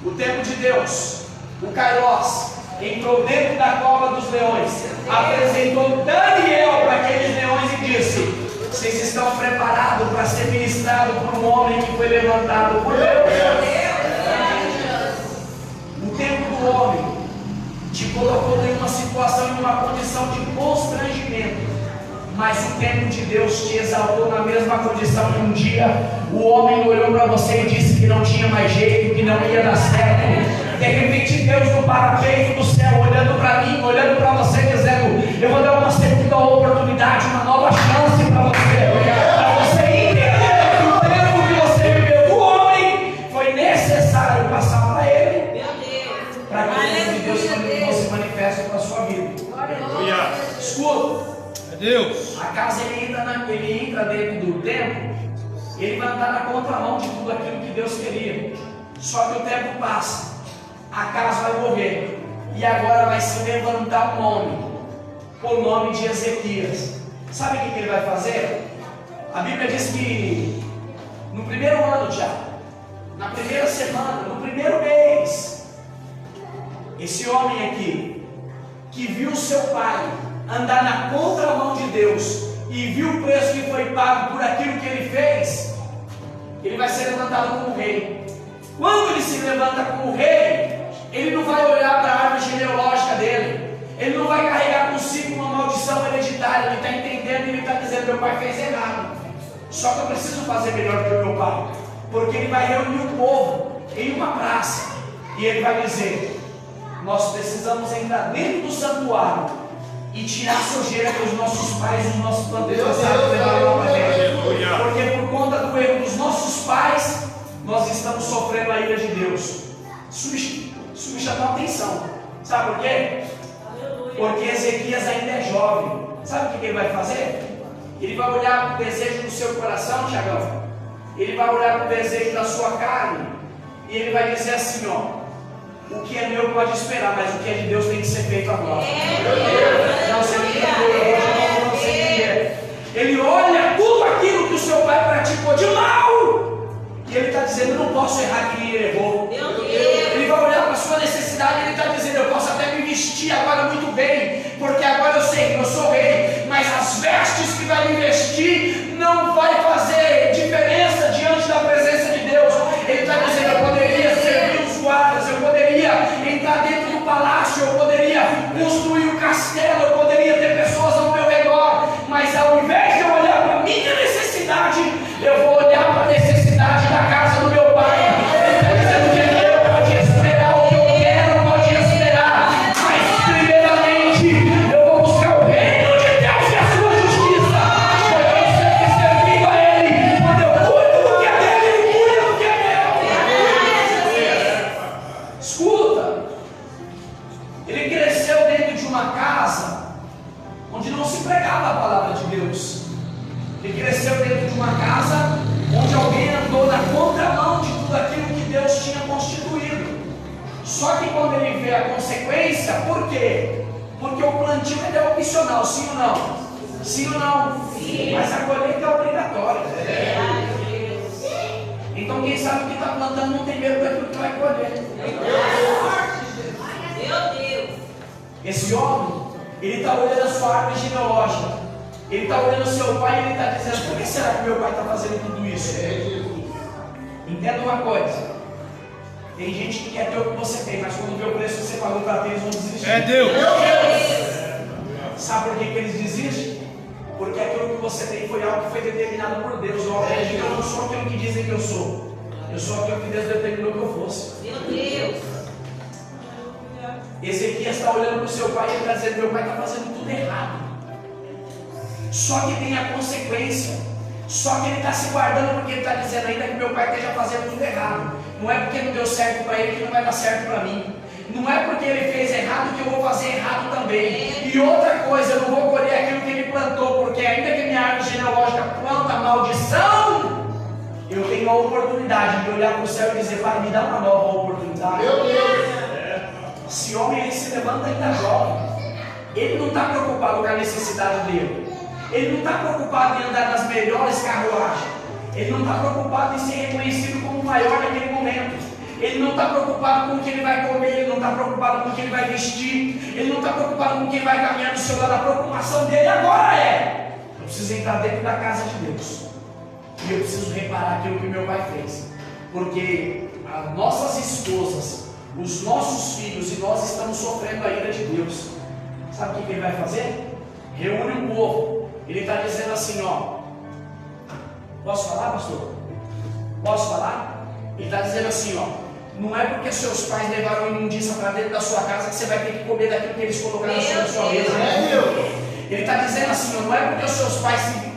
O tempo de Deus, o Kairos, entrou dentro da cova dos leões, apresentou Daniel para aqueles leões e disse: vocês estão preparados para ser ministrados por um homem que foi levantado por Deus? O tempo do homem te colocou em uma situação, em uma condição de constrangimento, mas o tempo de Deus te exaltou na mesma condição que um dia o homem olhou para você e disse que não tinha mais jeito, que não ia dar certo. De repente Deus no parapeito do céu, olhando para mim, olhando para você, dizendo: eu vou dar uma segunda oportunidade, uma nova chance para você entender que o tempo que você viveu do homem foi necessário passar para ele, para que o tempo de Deus também fosse manifesto para a sua vida. Escuta, Deus. a casa, ele entra dentro do templo, ele vai andar na contramão de tudo aquilo que Deus queria. Só que o tempo passa, a casa vai morrer, e agora vai se levantar um homem, o nome de Ezequias. Sabe o que ele vai fazer? A Bíblia diz que no primeiro ano já, na primeira semana, no primeiro mês, esse homem aqui, que viu seu pai andar na contramão de Deus e viu o preço que foi pago por aquilo que ele fez, ele vai ser levantado como rei. Quando ele se levanta como rei, ele não vai olhar para a árvore genealógica dele, ele não vai carregar consigo uma maldição hereditária. Ele está entendendo e ele está dizendo: meu pai fez errado, só que eu preciso fazer melhor do que o meu pai. Porque ele vai reunir o povo em uma praça e ele vai dizer: nós precisamos entrar dentro do santuário e tirar a sujeira que os nossos pais, os nossos antepassados levaram para dentro. Porque por conta do erro dos nossos pais, nós estamos sofrendo a ira de Deus. Isso me chamou a atenção. Sabe por quê? Porque Ezequias ainda é jovem. Sabe o que ele vai fazer? Ele vai olhar para o desejo do seu coração, Tiagão. Ele vai olhar para o desejo da sua carne e ele vai dizer assim: ó, o pode esperar, mas o que é de Deus tem que ser feito agora. Não, você não entendeu, você entender. Ele olha tudo aquilo que o seu pai praticou de mal, e ele está dizendo: eu não posso errar que ele errou. Ele vai olhar para a sua necessidade e ele está dizendo: eu posso até me vestir agora muito bem, porque agora eu sei que eu sou rei, mas as vestes que vai me vestir não vai fazer diferença diante da presença de Deus. Ele está dizendo: eu poderia servir os guardas, eu poderia entrar dentro do palácio, eu poderia construir um castelo, eu poderia ter pessoas ao meu redor, mas ao invés de eu olhar para a minha necessidade, eu vou olhar para a necessidade da casa do meu pai. Ele está dizendo que eu pode esperar o que eu quero, pode esperar, mas primeiramente eu vou buscar o reino de Deus e a sua justiça. Eu tenho sempre servido a Ele. Quando eu cuido do que é dele, Ele cuida do que é meu. Escuta, ele cresceu dentro de uma casa onde não se pregava a palavra de Deus. Ele cresceu dentro de uma casa onde alguém andou na contramão de tudo aquilo que Deus tinha constituído. Só que quando ele vê a consequência, por quê? Porque o plantio ele é opcional, sim ou não? Sim ou não? Sim. Mas a colheita é obrigatória. Então quem sabe que está plantando não tem medo daquilo que vai colher. Meu Deus. Esse homem, ele está olhando a sua árvore genealógica. Ele está olhando o seu pai e ele está dizendo: por que será que meu pai está fazendo tudo isso? Entenda uma coisa: tem gente que quer ter o que você tem, mas quando vê o preço que você pagou para ter, eles vão desistir. É Deus. Sabe por que eles desistem? Porque aquilo que você tem foi algo que foi determinado por Deus. Eu aprendi que eu não sou aquilo que dizem que eu sou. Eu sou aquilo que Deus determinou que eu fosse. Meu Deus. Ezequias está olhando para o seu pai e ele está dizendo: meu pai está fazendo tudo errado. Só que tem a consequência. Só que ele está se guardando porque ele está dizendo ainda que meu pai esteja fazendo tudo errado. Não é porque não deu certo para ele que não vai dar certo para mim. Não é porque ele fez errado que eu vou fazer errado também. E outra coisa, eu não vou colher aquilo que ele plantou, porque ainda que minha árvore genealógica planta maldição, eu tenho a oportunidade de olhar para o céu e dizer: Pai, me dá uma nova oportunidade. Meu Deus! Esse homem, ele se levanta ainda jovem. Ele não está preocupado com a necessidade dele. Ele não está preocupado em andar nas melhores carruagens. Ele não está preocupado em ser reconhecido como o maior naquele momento. Ele não está preocupado com o que ele vai comer. Ele não está preocupado com o que ele vai vestir. Ele não está preocupado com o que ele vai caminhar do seu lado. A preocupação dele agora é: eu preciso entrar dentro da casa de Deus. E eu preciso reparar aquilo que meu pai fez. Porque as nossas esposas, os nossos filhos e nós estamos sofrendo a ira de Deus. Sabe o que ele vai fazer? Reúne o povo. Ele está dizendo assim: ó, posso falar, pastor? Posso falar? Ele está dizendo assim: ó, não é porque seus pais levaram imundícia para dentro da sua casa que você vai ter que comer daquilo que eles colocaram sobre a sua mesa. Ele está dizendo assim: ó, não é porque os seus pais se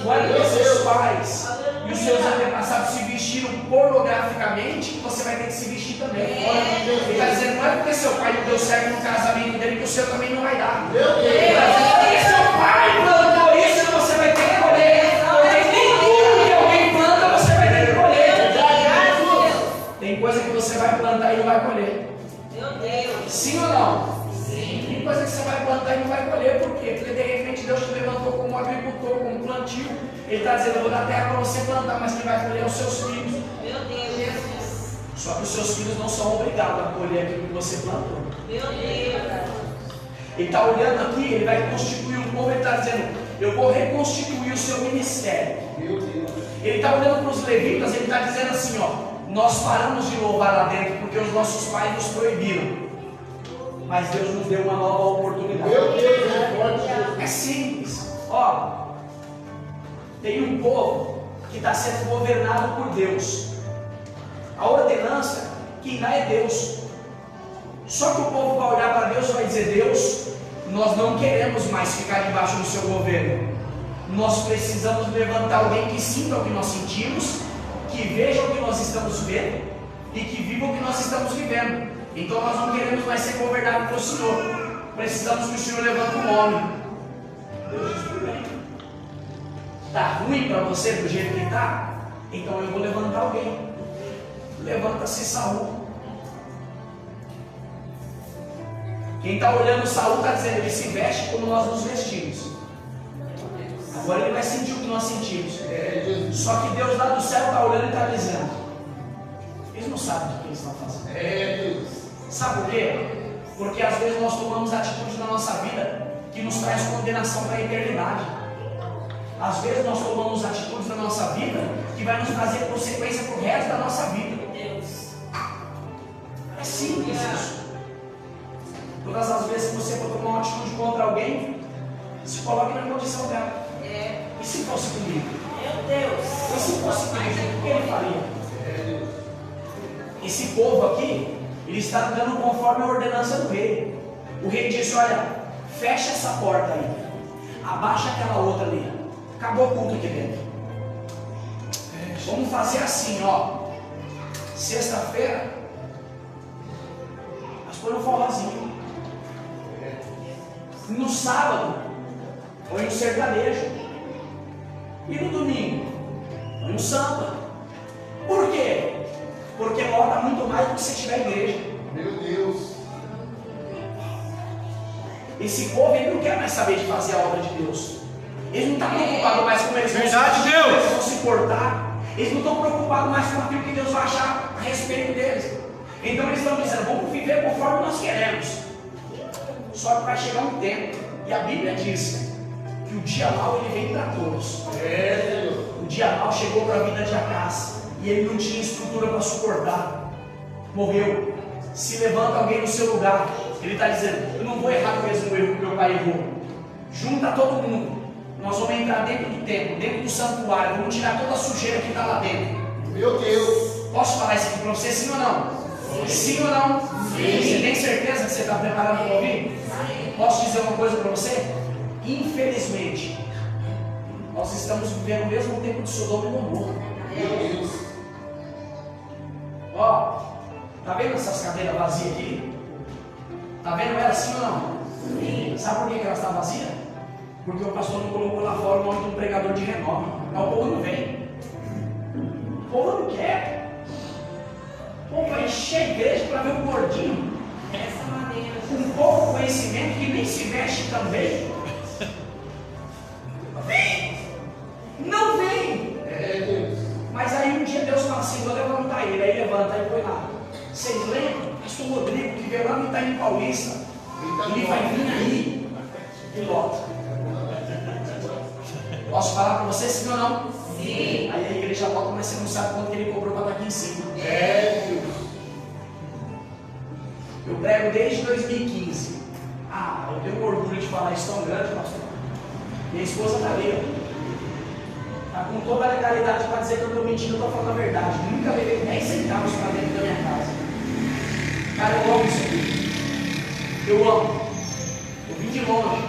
não é porque os seus pais e os seus antepassados se vestiram pornograficamente que você vai ter que se vestir também. Ele está dizendo: não é porque seu pai não deu certo no casamento dele que o seu também não vai dar. Ele está dizendo: porque seu pai plantou isso e você vai ter que colher. Porque nem tudo que alguém planta você vai ter que colher. Tem coisa que você vai plantar e não vai colher. Meu Deus. Sim ou não? Tem coisa que você vai plantar e não vai colher. Por quê? Porque de repente Deus te levantou como agricultor, como plantio. Ele está dizendo: eu vou dar terra para você plantar, mas quem vai colher é os seus filhos. Meu Deus. Só que os seus filhos não são obrigados a colher aquilo que você plantou. Meu Deus. Ele está olhando aqui, ele vai constituir um povo, ele está dizendo: eu vou reconstituir o seu ministério. Ele está olhando para os levitas, ele está dizendo assim: ó, nós paramos de louvar lá dentro porque os nossos pais nos proibiram. Mas Deus nos deu uma nova oportunidade. É simples. Ó, tem um povo que está sendo governado por Deus. A ordenança, quem dá é Deus. Só que o povo vai olhar para Deus e vai dizer: Deus, nós não queremos mais ficar debaixo do seu governo. Nós precisamos levantar alguém que sinta o que nós sentimos, que veja o que nós estamos vendo e que viva o que nós estamos vivendo. Então nós não queremos mais ser governados pelo Senhor. Precisamos que o Senhor levante um homem. Deus diz: tudo bem. Está ruim para você do jeito que está? Então eu vou levantar alguém. Levanta-se Saul. Quem está olhando Saul está dizendo, ele se veste como nós nos vestimos. Agora ele vai sentir o que nós sentimos. Só que Deus lá do céu está olhando e está dizendo, eles não sabem o que eles estão fazendo. Sabe por quê? Porque às vezes nós tomamos atitudes na nossa vida que nos traz condenação para a eternidade. Às vezes nós tomamos atitudes na nossa vida que vai nos trazer consequência para o resto da nossa vida. É simples isso. Todas as vezes que você for tomar uma atitude contra alguém, se coloque na condição dela. E se fosse comigo? Meu Deus. E se fosse comigo, o que ele faria? Esse povo aqui, ele está dando conforme a ordenança do rei. O rei disse, olha, fecha essa porta aí, abaixa aquela outra ali, acabou o culto aqui dentro. Vamos fazer assim, ó, sexta-feira nós põe um forrozinho, no sábado põe um sertanejo, e no domingo põe um samba. Por quê? Porque lota muito mais do que se tiver igreja. Meu Deus. Esse povo, ele não quer mais saber de fazer a obra de Deus. Eles não estão preocupados mais com eles. Verdade, Deus. Eles vão se portar. Eles não estão preocupados mais com aquilo que Deus vai achar a respeito deles. Então eles estão dizendo, vamos viver conforme nós queremos. Só que vai chegar um tempo, e a Bíblia diz que o dia mau ele vem para todos. O dia mau chegou para a vida de Acás, e ele não tinha estrutura para suportar. Morreu. Se levanta alguém no seu lugar, ele está dizendo, eu não vou errar no mesmo erro que meu pai errou. Junta todo mundo. Nós vamos entrar dentro do templo, dentro do santuário, vamos tirar toda a sujeira que está lá dentro. Meu Deus. Posso falar isso aqui para você, sim ou não? Sim ou não? Sim. Você tem certeza que você está preparado para ouvir? Posso dizer uma coisa para você? Infelizmente, nós estamos vivendo o mesmo tempo de Sodoma e Gomorra. Meu Deus. Ó, tá vendo essas cadeiras vazias aqui? Tá vendo ela assim ou não? Sabe por que ela está vazia? Porque o pastor não colocou lá fora o nome de um pregador de renome. Mas o povo não vem. O povo não quer. O povo vai encher a igreja para ver um gordinho. Dessa maneira. Com pouco conhecimento que nem se mexe também. Vem! Não vem! Mas aí um dia Deus fala assim, vou levantar ele. Aí levanta e põe lá. Vocês lembram? Pastor Rodrigo que veio lá no Itaim Paulista. Ele vai vir aí e lota. Posso falar para você sim ou não? Sim. Aí a igreja volta, mas você não sabe quanto que ele cobrou para estar aqui em cima. Eu prego desde 2015. Eu tenho orgulho de falar isso tão grande, pastor. Minha esposa está ali, está com toda a legalidade para dizer que eu estou mentindo, eu estou falando a verdade. Nunca levei 10 centavos para dentro da minha casa. Cara, eu amo isso aqui. Eu amo. Eu vim de longe.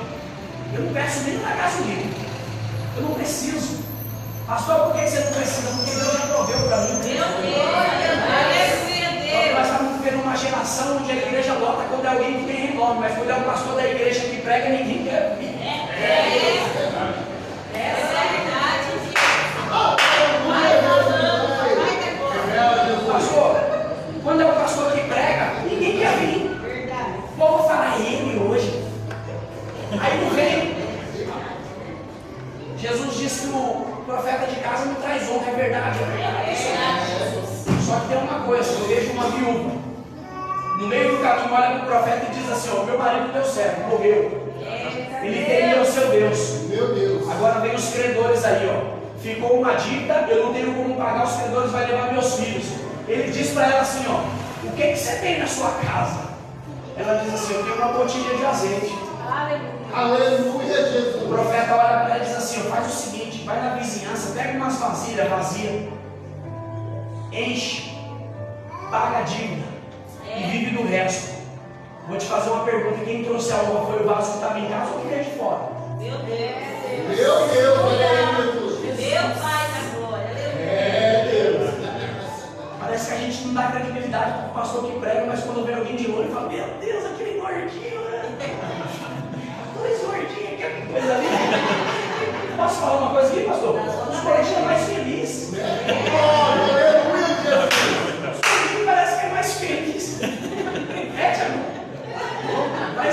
Eu não peço nem na gasolina. Eu não preciso. Pastor, por que você não precisa? Porque Deus já proveu para mim. Nós estamos vivendo uma geração onde a igreja lota quando é alguém que tem renome, mas quando é o pastor da igreja que prega, ninguém quer vir. Pastor, quando é o pastor que prega, ninguém quer vir. O povo fala, ele hoje. Aí não vem. Jesus disse que o profeta de casa não traz honra, é verdade, Só que tem uma coisa, eu vejo uma viúva no meio do caminho, olha para o profeta e diz assim, meu marido deu certo, morreu. Ele temia o seu Deus. Meu Deus. Agora vem os credores aí, ó. Ficou uma dívida, eu não tenho como pagar, os credores vai levar meus filhos. Ele diz para ela assim, ó, o que você tem na sua casa? Ela diz assim, eu tenho uma botilha de azeite. Aleluia, Jesus. O profeta olha para ela e diz assim, faz o seguinte, vai na vizinhança, pega umas vasilhas vazias, enche, paga a dívida e vive do resto. Vou te fazer uma pergunta, quem trouxe a honra foi o vaso que estava em casa ou quem veio de fora? Meu Deus. Meu Deus, olha aí, Jesus. Meu Pai da glória. Deus. Parece que a gente não dá credibilidade para o pastor que prega, mas quando vê alguém de olho, fala, meu Deus, aquele gordinho, né? Dois gordinhos, que coisa ali. Posso falar uma coisa aqui, pastor? Os gordinhos é mais feliz. Aleluia, Jesus. Os gordinhos parece que é mais feliz. Tiago? Vai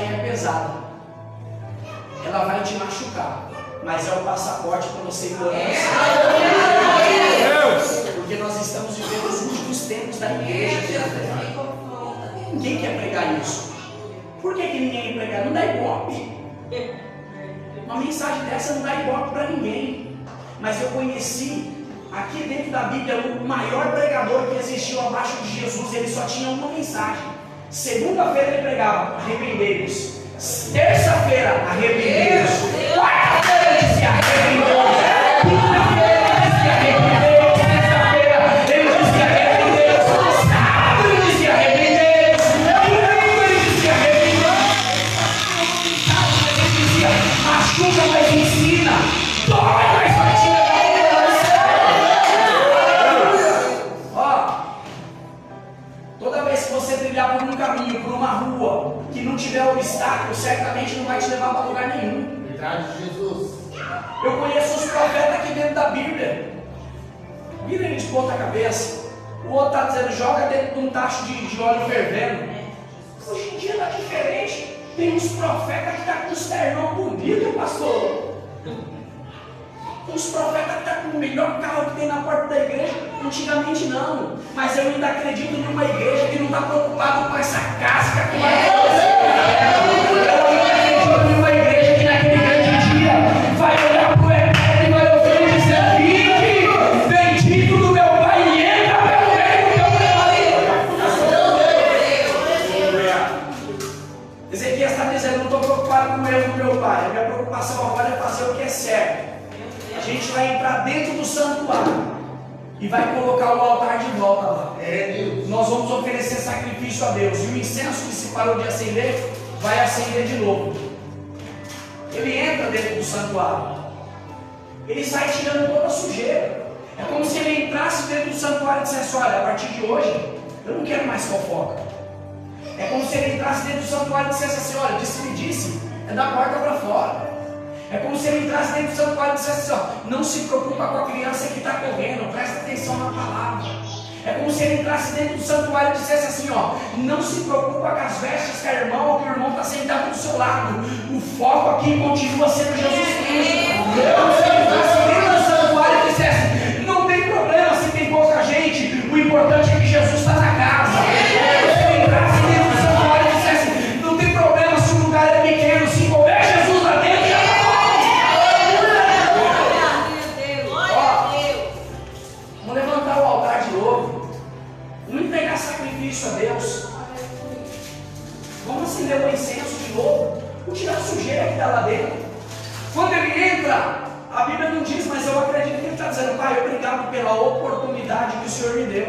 mensagem é pesada. Ela vai te machucar, mas é o passaporte para você ir para porque nós estamos vivendo os últimos tempos da igreja. Ninguém quer pregar isso. Por que ninguém quer pregar? Não dá ibope. Uma mensagem dessa não dá ibope para ninguém. Mas eu conheci aqui dentro da Bíblia o maior pregador que existiu abaixo de Jesus. Ele só tinha uma mensagem. Segunda-feira ele pregava: arrependei-vos. Terça-feira, arrependei-vos. Quarta-feira ele disse: arrependei-vos. Quinta-feira ele disse: arrependei-vos. Sexta-feira ele disse: arrependei-vos. Sábado ele disse: arrependei-vos. Domingo ele disse: arrependei-vos. Ele dizia: machuca, mas ensina. Dói, mas vai te levar. Toda vez que você trilhar por um caminho, por uma rua que não tiver obstáculo, certamente não vai te levar para lugar nenhum. Verdade de Jesus. Eu conheço os profetas aqui dentro da Bíblia. Vira ele de ponta cabeça. O outro está dizendo: joga dentro de um tacho de óleo fervendo. Hoje em dia está diferente. Tem uns profetas que estão com os ternão bonito, pastor. Tem uns profetas que estão com o melhor carro que tem na porta da igreja. Antigamente não. Mas eu ainda acredito numa igreja que não está preocupada com essa casca, com a numa igreja que naquele grande dia vai olhar para o eterno e vai ouvir ele dizer: vive, bendito do meu Pai, e entra pelo meio do meu prevalido. Ezequias está dizendo: não estou preocupado com o erro do meu pai. A minha preocupação agora é fazer o que é certo. A gente vai entrar dentro do santuário e vai colocar o altar de volta lá. Nós vamos oferecer sacrifício a Deus. E o incenso que se parou de acender, vai acender de novo. Ele entra dentro do santuário. Ele sai tirando toda a sujeira. É como se ele entrasse dentro do santuário e dissesse: olha, a partir de hoje, eu não quero mais fofoca. É como se ele entrasse dentro do santuário e dissesse assim: olha, disse, é da porta para fora. É como se ele entrasse dentro do santuário e dissesse assim: ó, não se preocupa com a criança que está correndo, presta atenção na palavra. É como se ele entrasse dentro do santuário e dissesse assim: ó, não se preocupa com as vestes que a irmã ou que o irmão está sentado do seu lado. O foco aqui continua sendo Jesus Cristo. É como se ele entrasse dentro do santuário e dissesse: não tem problema se tem pouca gente, o importante é que Jesus está na casa. É como se ele entrasse dentro do santuário e dissesse: não tem problema se o lugar é pequeno, se couber Jesus lá dentro. Vamos entregar sacrifício a Deus. Vamos acender o incenso de novo. Vamos tirar a sujeira que está lá dentro. Quando ele entra, a Bíblia não diz, mas eu acredito que ele está dizendo: Pai, obrigado pela oportunidade que o Senhor me deu.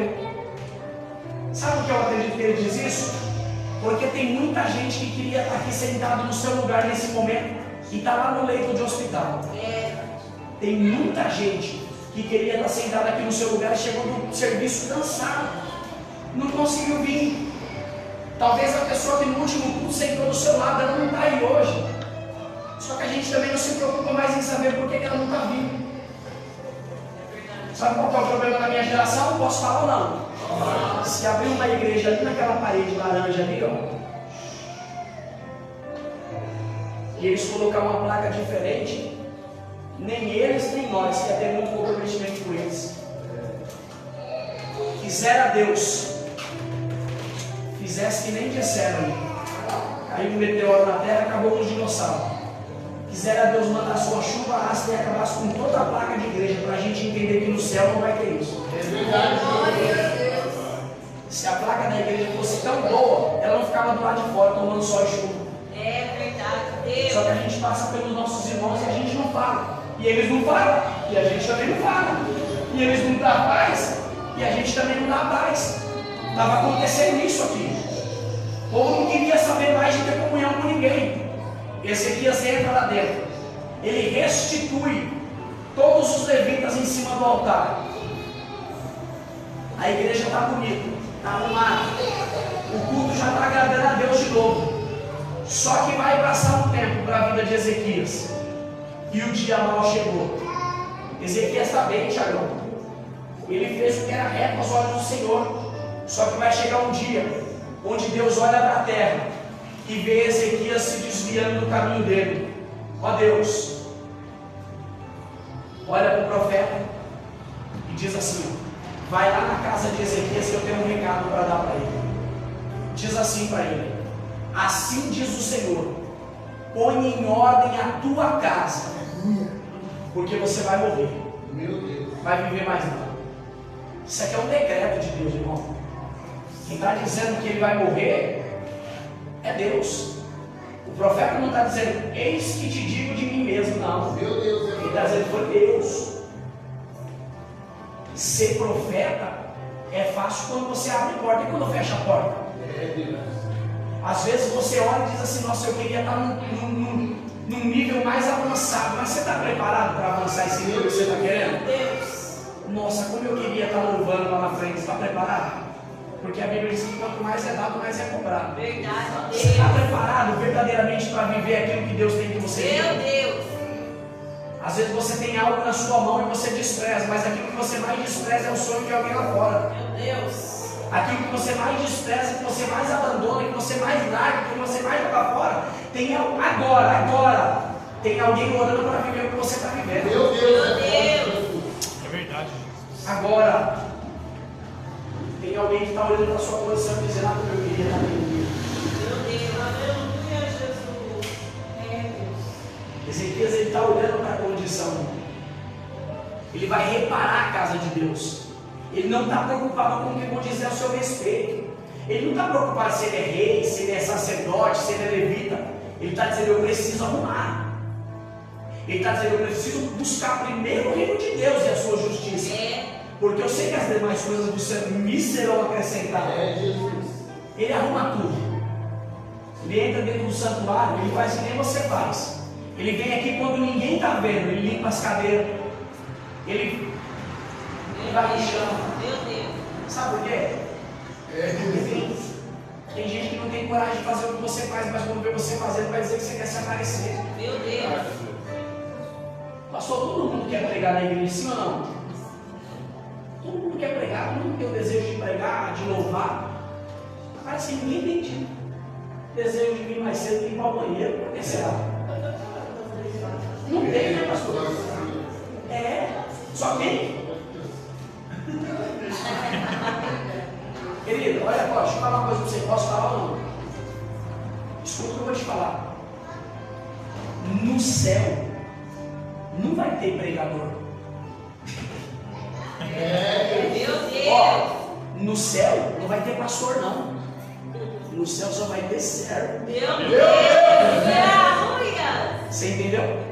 Sabe por que eu acredito que ele diz isso? Porque tem muita gente que queria estar aqui sentado no seu lugar nesse momento e está lá no leito de hospital. Tem muita gente que queria estar sentado aqui no seu lugar e chegou do serviço cansado, não conseguiu vir. Talvez a pessoa que no último culto sentou do seu lado, ela não está aí hoje. Só que a gente também não se preocupa mais em saber por que ela não está vindo. Sabe qual é o problema da minha geração? Posso falar ou não? Se abrir uma igreja ali naquela parede laranja ali, ó, e eles colocar uma placa diferente, nem eles nem nós, que ia ter muito comprometimento com eles. Quisera Deus, fizesse que nem disseram, caiu um meteoro na terra, acabou com os dinossauros. Quisera Deus mandar sua chuva ácida e acabasse com toda a placa de igreja, para a gente entender que no céu não vai ter isso. É verdade. Se a placa da igreja fosse tão boa, ela não ficava do lado de fora tomando sol e chuva. É verdade, Deus. Só que a gente passa pelos nossos irmãos e a gente não fala. E eles não falam, e a gente também não fala. E eles não dão paz, e a gente também não dá paz. Estava acontecendo isso aqui. O povo não queria saber mais de ter comunhão com ninguém. Ezequias entra lá dentro. Ele restitui todos os levitas em cima do altar. A igreja está bonita, está arrumada. O culto já está agradando a Deus de novo. Só que vai passar um tempo para a vida de Ezequias. E o dia mal chegou. Ezequias está bem, Tiagão. Ele fez o que era reto aos olhos do Senhor. Só que vai chegar um dia onde Deus olha para a terra e vê Ezequias se desviando do caminho dele. Ó Deus, olha para o profeta e diz assim: vai lá na casa de Ezequias que eu tenho um recado para dar para ele. Diz assim para ele: assim diz o Senhor, põe em ordem a tua casa, porque você vai morrer. Meu Deus. Vai viver mais não. Isso aqui é um decreto de Deus, irmão. Quem está dizendo que ele vai morrer é Deus. O profeta não está dizendo, eis que te digo de mim mesmo, não. Meu Deus. Ele está dizendo, foi Deus. Ser profeta é fácil quando você abre a porta e quando fecha a porta. É Deus. Às vezes você olha e diz assim, nossa, eu queria estar num nível mais avançado. Mas você está preparado para avançar esse nível que você está querendo? Deus. Nossa, como eu queria estar louvando lá na frente. Está preparado? Porque a Bíblia diz que quanto mais é dado, mais é cobrado. Verdade. Você está preparado verdadeiramente para viver aquilo que Deus tem que você Meu viver? Deus. Às vezes você tem algo na sua mão e você despreza, mas aquilo que você mais despreza é o sonho de alguém lá fora. Meu Deus. Aquilo que você mais despreza, que você mais abandona, que você mais larga, que você mais joga fora, tem agora, tem alguém orando para viver o que você está vivendo. Meu Deus. Meu Deus. É verdade. Agora, tem alguém que está olhando para a sua posição e dizendo, como eu queria estar aqui. Meu Deus. Aleluia, Jesus. É, Deus. Ezequias, ele está olhando para a condição. Ele vai reparar a casa de Deus. Ele não está preocupado com o que vão dizer a seu respeito. Ele não está preocupado se ele é rei, se ele é sacerdote, se ele é levita. Ele está dizendo, eu preciso arrumar. Ele está dizendo, eu preciso buscar primeiro o reino de Deus e a sua justiça. Porque eu sei que as demais coisas me serão acrescentadas. É Jesus. Ele arruma tudo. Ele entra dentro do santuário, ele faz que nem você faz. Ele vem aqui quando ninguém está vendo, ele limpa as cadeiras. Ele vai no chão. Meu Deus. Sabe por quê? Tem gente que não tem coragem de fazer o que você faz, mas quando vê você fazendo, vai dizer que você quer se aparecer. Meu Deus. Pastor, todo mundo quer pregar na igreja, sim ou não? Todo mundo quer pregar, todo mundo tem o desejo de pregar, de louvar. Parece que ninguém tem desejo de vir mais cedo e ir para o banheiro. Por que será? Não tem, né, pastor? Só tem. Querido, olha, deixa eu falar uma coisa para você. Posso falar ou não? Escuta o que eu vou te falar. No céu, não vai ter pregador. Meu Deus. Ó, no céu, não vai ter pastor, não. No céu só vai ter servo. Meu Deus. Aleluia. Você entendeu?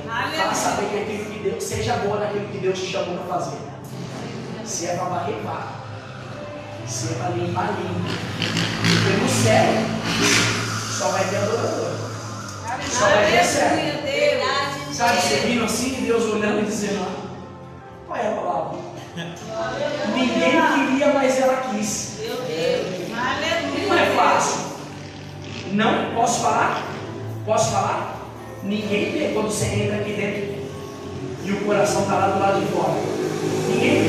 Para saber que aquilo que Deus, seja boa naquilo que Deus te chamou para fazer. Se é para varrer, vá. Se é para limpar, limpa. Porque no céu só vai ter adorador. Só vai ter servo. Verdade. Sabe, você vindo assim, Deus olhando e dizendo, qual é a palavra? Ninguém queria, mas ela quis. Meu Deus. Aleluia. Não é fácil. Não? Posso falar? Posso falar? Ninguém vê quando você entra aqui dentro e o coração está lá do lado de fora. Ninguém vê.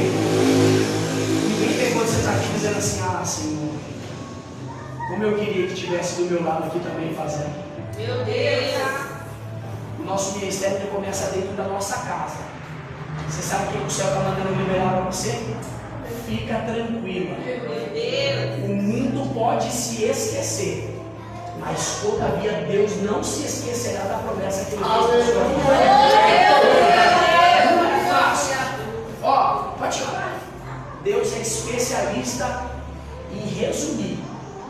Ninguém vê quando você está aqui dizendo assim, Senhor, como eu queria que estivesse do meu lado aqui também fazendo. Meu Deus. O nosso ministério ele começa dentro da nossa casa. Você sabe o que o céu está mandando liberar para você? Fica tranquila. Meu Deus. O mundo pode se esquecer, mas todavia Deus não se esquecerá da promessa que Ele fez para sua. Não é fácil. Ó, pode chorar. Deus é especialista em resumir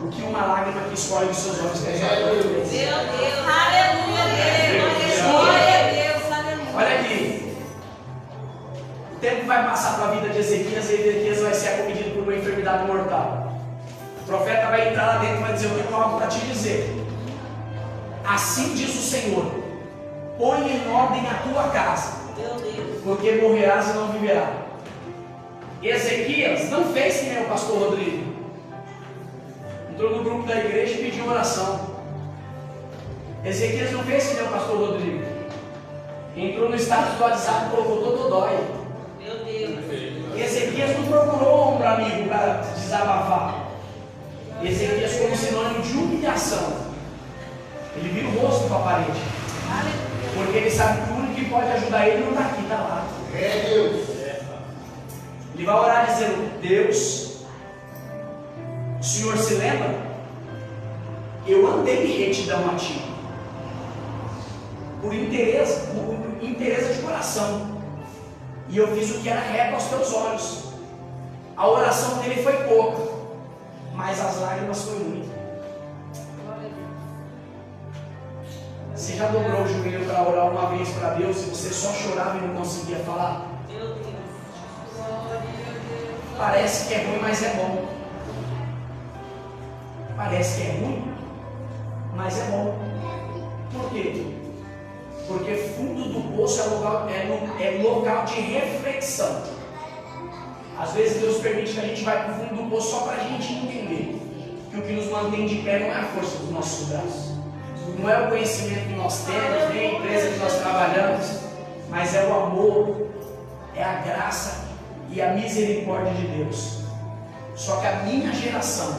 o que uma lágrima que escorre dos seus olhos quer dizer. Meu Deus. Aleluia. Deus. Glória a Deus. Aleluia. Olha aqui. O tempo vai passar para a vida de Ezequias e Ezequias vai ser acometido por uma enfermidade mortal. O profeta vai entrar lá dentro e vai dizer: eu tenho algo para te dizer. Assim diz o Senhor: põe em ordem a tua casa, Meu Deus. porque morrerás e não viverás. Ezequias não fez que nem o pastor Rodrigo. Entrou no grupo da igreja e pediu oração. Ezequias não fez que nem o pastor Rodrigo. Entrou no status do WhatsApp e colocou Dodói. Meu Deus. Ezequias não procurou um ombro amigo para desabafar. Ezequias como sinônimo de humilhação. Ele vira o rosto para a parede. Porque ele sabe que o único que pode ajudar ele não está aqui, está lá. É Deus. Ele vai orar dizendo: Deus, o Senhor se lembra? Eu andei em retidão a Ti, por interesse de coração, e eu fiz o que era reto aos Teus olhos. A oração dele foi pouca, mas as lágrimas foi muito. Você já dobrou o joelho para orar uma vez para Deus e você só chorava e não conseguia falar? Parece que é ruim, mas é bom. Parece que é ruim, mas é bom. Por quê? Porque fundo do poço é local de reflexão. Às vezes Deus permite que a gente vá para o fundo do poço só para a gente entender que o que nos mantém de pé não é a força dos nossos braços, não é o conhecimento que nós temos, nem a empresa que nós trabalhamos, mas é o amor, é a graça e a misericórdia de Deus. Só que a minha geração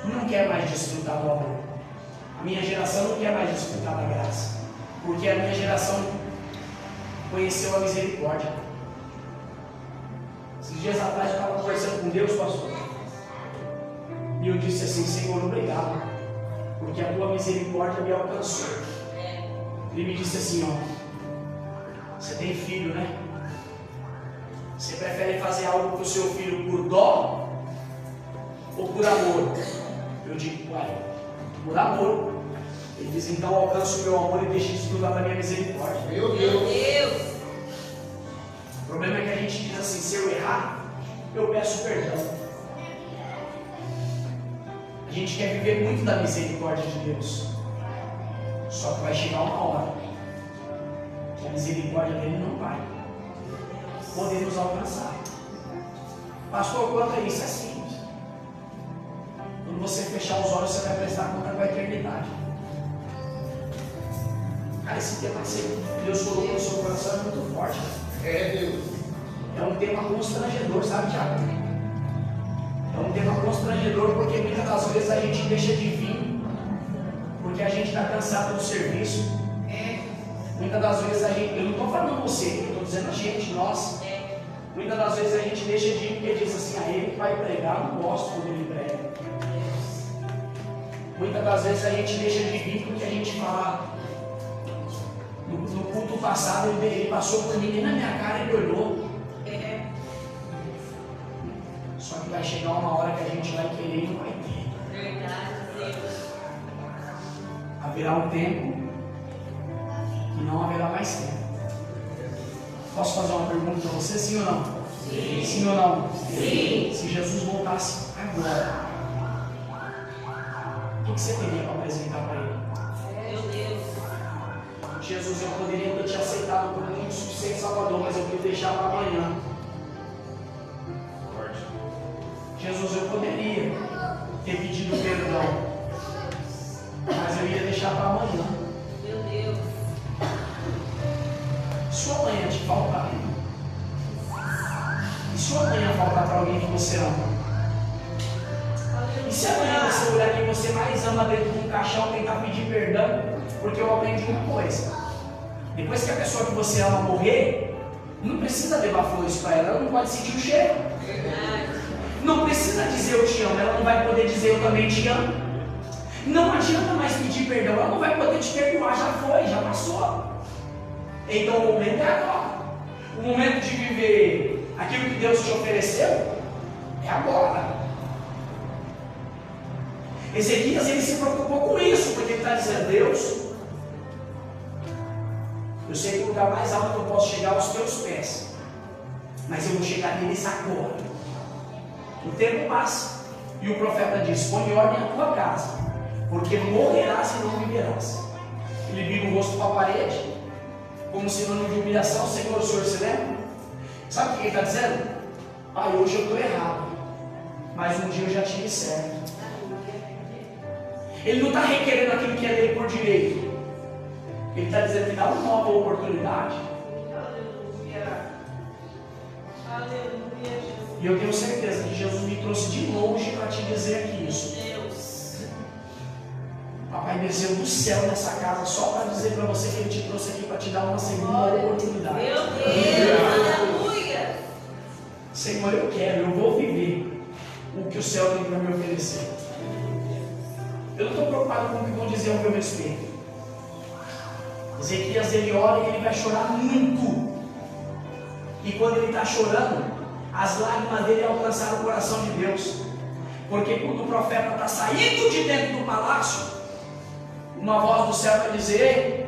não quer mais desfrutar do amor. A minha geração não quer mais desfrutar da graça, porque a minha geração conheceu a misericórdia. Esses dias atrás eu estava conversando com Deus, pastor, e eu disse assim: Senhor, obrigado, porque a tua misericórdia me alcançou. Ele me disse assim: ó, você tem filho, né? Você prefere fazer algo para o seu filho por dó ou por amor? Eu digo: pai, por amor. Ele diz: então alcança o meu amor e deixa de desfrutar da minha misericórdia. Meu Deus. O problema é que a gente diz assim: se eu errar, eu peço perdão. A gente quer viver muito da misericórdia de Deus, só que vai chegar uma hora que a misericórdia dele não vai poder nos alcançar. Pastor, quanto é isso? É simples. Quando você fechar os olhos, você vai prestar conta com a eternidade. Cara, esse tema que Deus colocou no seu coração é muito forte. É Deus. É um tema constrangedor, sabe, Tiago? É um tema constrangedor porque muitas das vezes a gente deixa de vir porque a gente está cansado do serviço. Muitas das vezes a gente, eu não estou falando você, eu estou dizendo a gente, nós. Muitas das vezes a gente deixa de ir porque diz assim: ah, ele vai pregar, eu não gosto quando ele prega. Muitas das vezes a gente deixa de vir porque a gente fala: no culto passado ele passou por mim e na minha cara ele olhou. Só que vai chegar uma hora que a gente vai querer e não vai ter. Verdade, Deus. Haverá um tempo que não haverá mais tempo. Posso fazer uma pergunta para você, sim ou não? Sim. Sim ou não? Sim. Se Jesus voltasse agora, o que você teria para apresentar para ele? Meu Deus. Jesus, eu poderia ter te aceitado como um suficiente Salvador, mas eu queria deixar para amanhã. Jesus, eu poderia ter pedido perdão, mas eu ia deixar para amanhã. Meu Deus. Se amanhã te faltar, e se amanhã faltar para alguém que você ama? E se amanhã você olhar quem você mais ama dentro de um caixão, tentar pedir perdão? Porque eu aprendi uma coisa: depois que a pessoa que você ama morrer, não precisa levar flores para ela, ela não pode sentir o cheiro. Não precisa dizer eu te amo, ela não vai poder dizer eu também te amo. Não adianta mais pedir perdão, ela não vai poder te perdoar, já foi, já passou. Então o momento é agora. O momento de viver aquilo que Deus te ofereceu é agora. Ezequias, ele se preocupou com isso, porque ele está dizendo: Deus, eu sei que o lugar mais alto que eu posso chegar aos teus pés, mas eu vou chegar neles agora. O tempo passa e o profeta diz: põe ordem na tua casa, porque morrerás e não viverás. Ele vira o rosto para a parede, como sinônimo de humilhação. Senhor, o Senhor se lembra? Sabe o que ele está dizendo? Pai, hoje eu estou errado, mas um dia eu já tive certo. Ele não está requerendo aquilo que é dele por direito. Ele está dizendo que dá uma nova oportunidade. E eu tenho certeza que Jesus me trouxe de longe para te dizer aqui isso. Pai desceu do céu nessa casa só para dizer para você que Ele te trouxe aqui para te dar uma segunda oportunidade. Meu Deus, aleluia. Senhor, eu quero, eu vou viver o que o céu tem para me oferecer. Eu não estou preocupado com o que vão dizer ao meu respeito. Ezequias, ele ora e ele vai chorar muito. E quando ele está chorando, as lágrimas dele alcançaram o coração de Deus. Porque quando o profeta está saindo de dentro do palácio, uma voz do céu vai dizer: ei,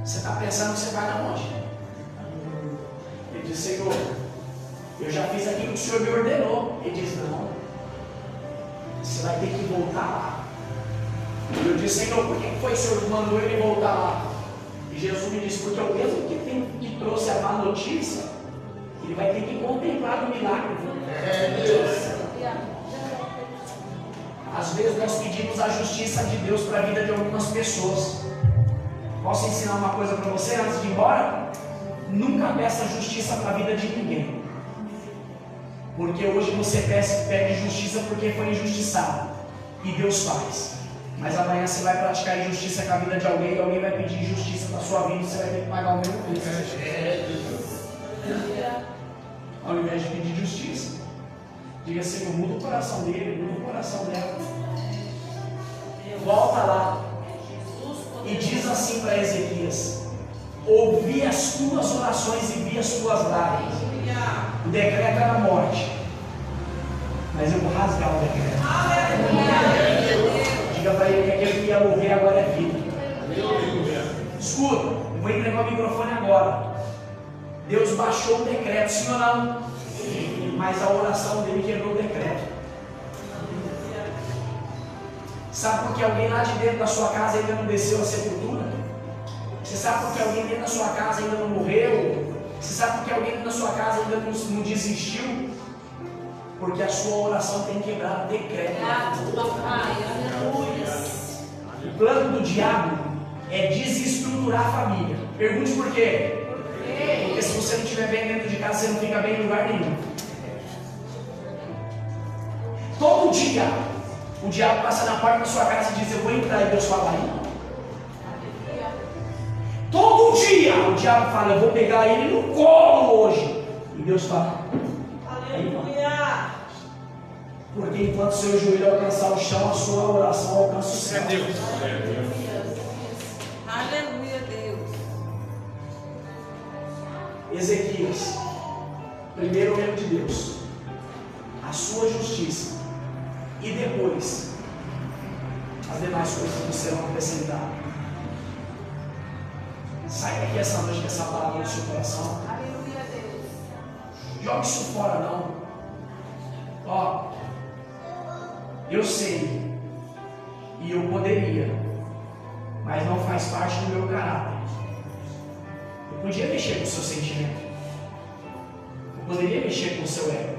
você está pensando que você vai na onde? Ele diz: Senhor, eu já fiz aquilo que o Senhor me ordenou. Ele diz: não, você vai ter que voltar lá. Eu disse: Senhor, por que foi o Senhor que mandou ele voltar lá? E Jesus me disse: porque é o mesmo que trouxe a má notícia, ele vai ter que contemplar o milagre. Às vezes nós pedimos a justiça de Deus para a vida de algumas pessoas. Posso ensinar uma coisa para você antes de ir embora? Nunca peça justiça para a vida de ninguém. Porque hoje você pede justiça porque foi injustiçado. E Deus faz. Mas amanhã você vai praticar injustiça com a vida de alguém e alguém vai pedir justiça para a sua vida e você vai ter que pagar o mesmo preço. Ao invés de pedir justiça, diga: Senhor, muda o coração dele, muda o coração dela. Volta lá e diz assim para Ezequias: ouvi as tuas orações e vi as tuas lágrimas. O decreto era a morte, mas eu vou rasgar o decreto. Diga para ele que aquele que ia morrer agora é vida. Escuta, eu vou entregar o microfone agora. Deus baixou o decreto, sim ou não? Mas a oração dele quebrou o decreto. Sabe por que alguém lá de dentro da sua casa ainda não desceu a sepultura? Você sabe por que alguém dentro da sua casa ainda não morreu? Você sabe por que alguém dentro da sua casa ainda não desistiu? Porque a sua oração tem quebrado o decreto. O plano do diabo é desestruturar a família. Pergunte por quê? Porque se você não estiver bem dentro de casa, você não fica bem em lugar nenhum. Todo dia o diabo passa na porta da sua casa e diz: eu vou entrar, e Deus fala: aí não. Todo dia o diabo fala: eu vou pegar ele no colo hoje, e Deus fala: aleluia. Porque enquanto seu joelho alcançar o chão, a sua oração alcança o céu. Aleluia, Deus. Ezequias, primeiro o reino de Deus, a sua justiça, e depois as demais coisas que serão acrescentadas. Sai daqui essa noite com essa palavra no seu coração. Aleluia, Deus. Jogue isso fora, não. Ó, eu sei e eu poderia, mas não faz parte do meu caráter. Eu podia mexer com o seu sentimento, eu poderia mexer com o seu ego,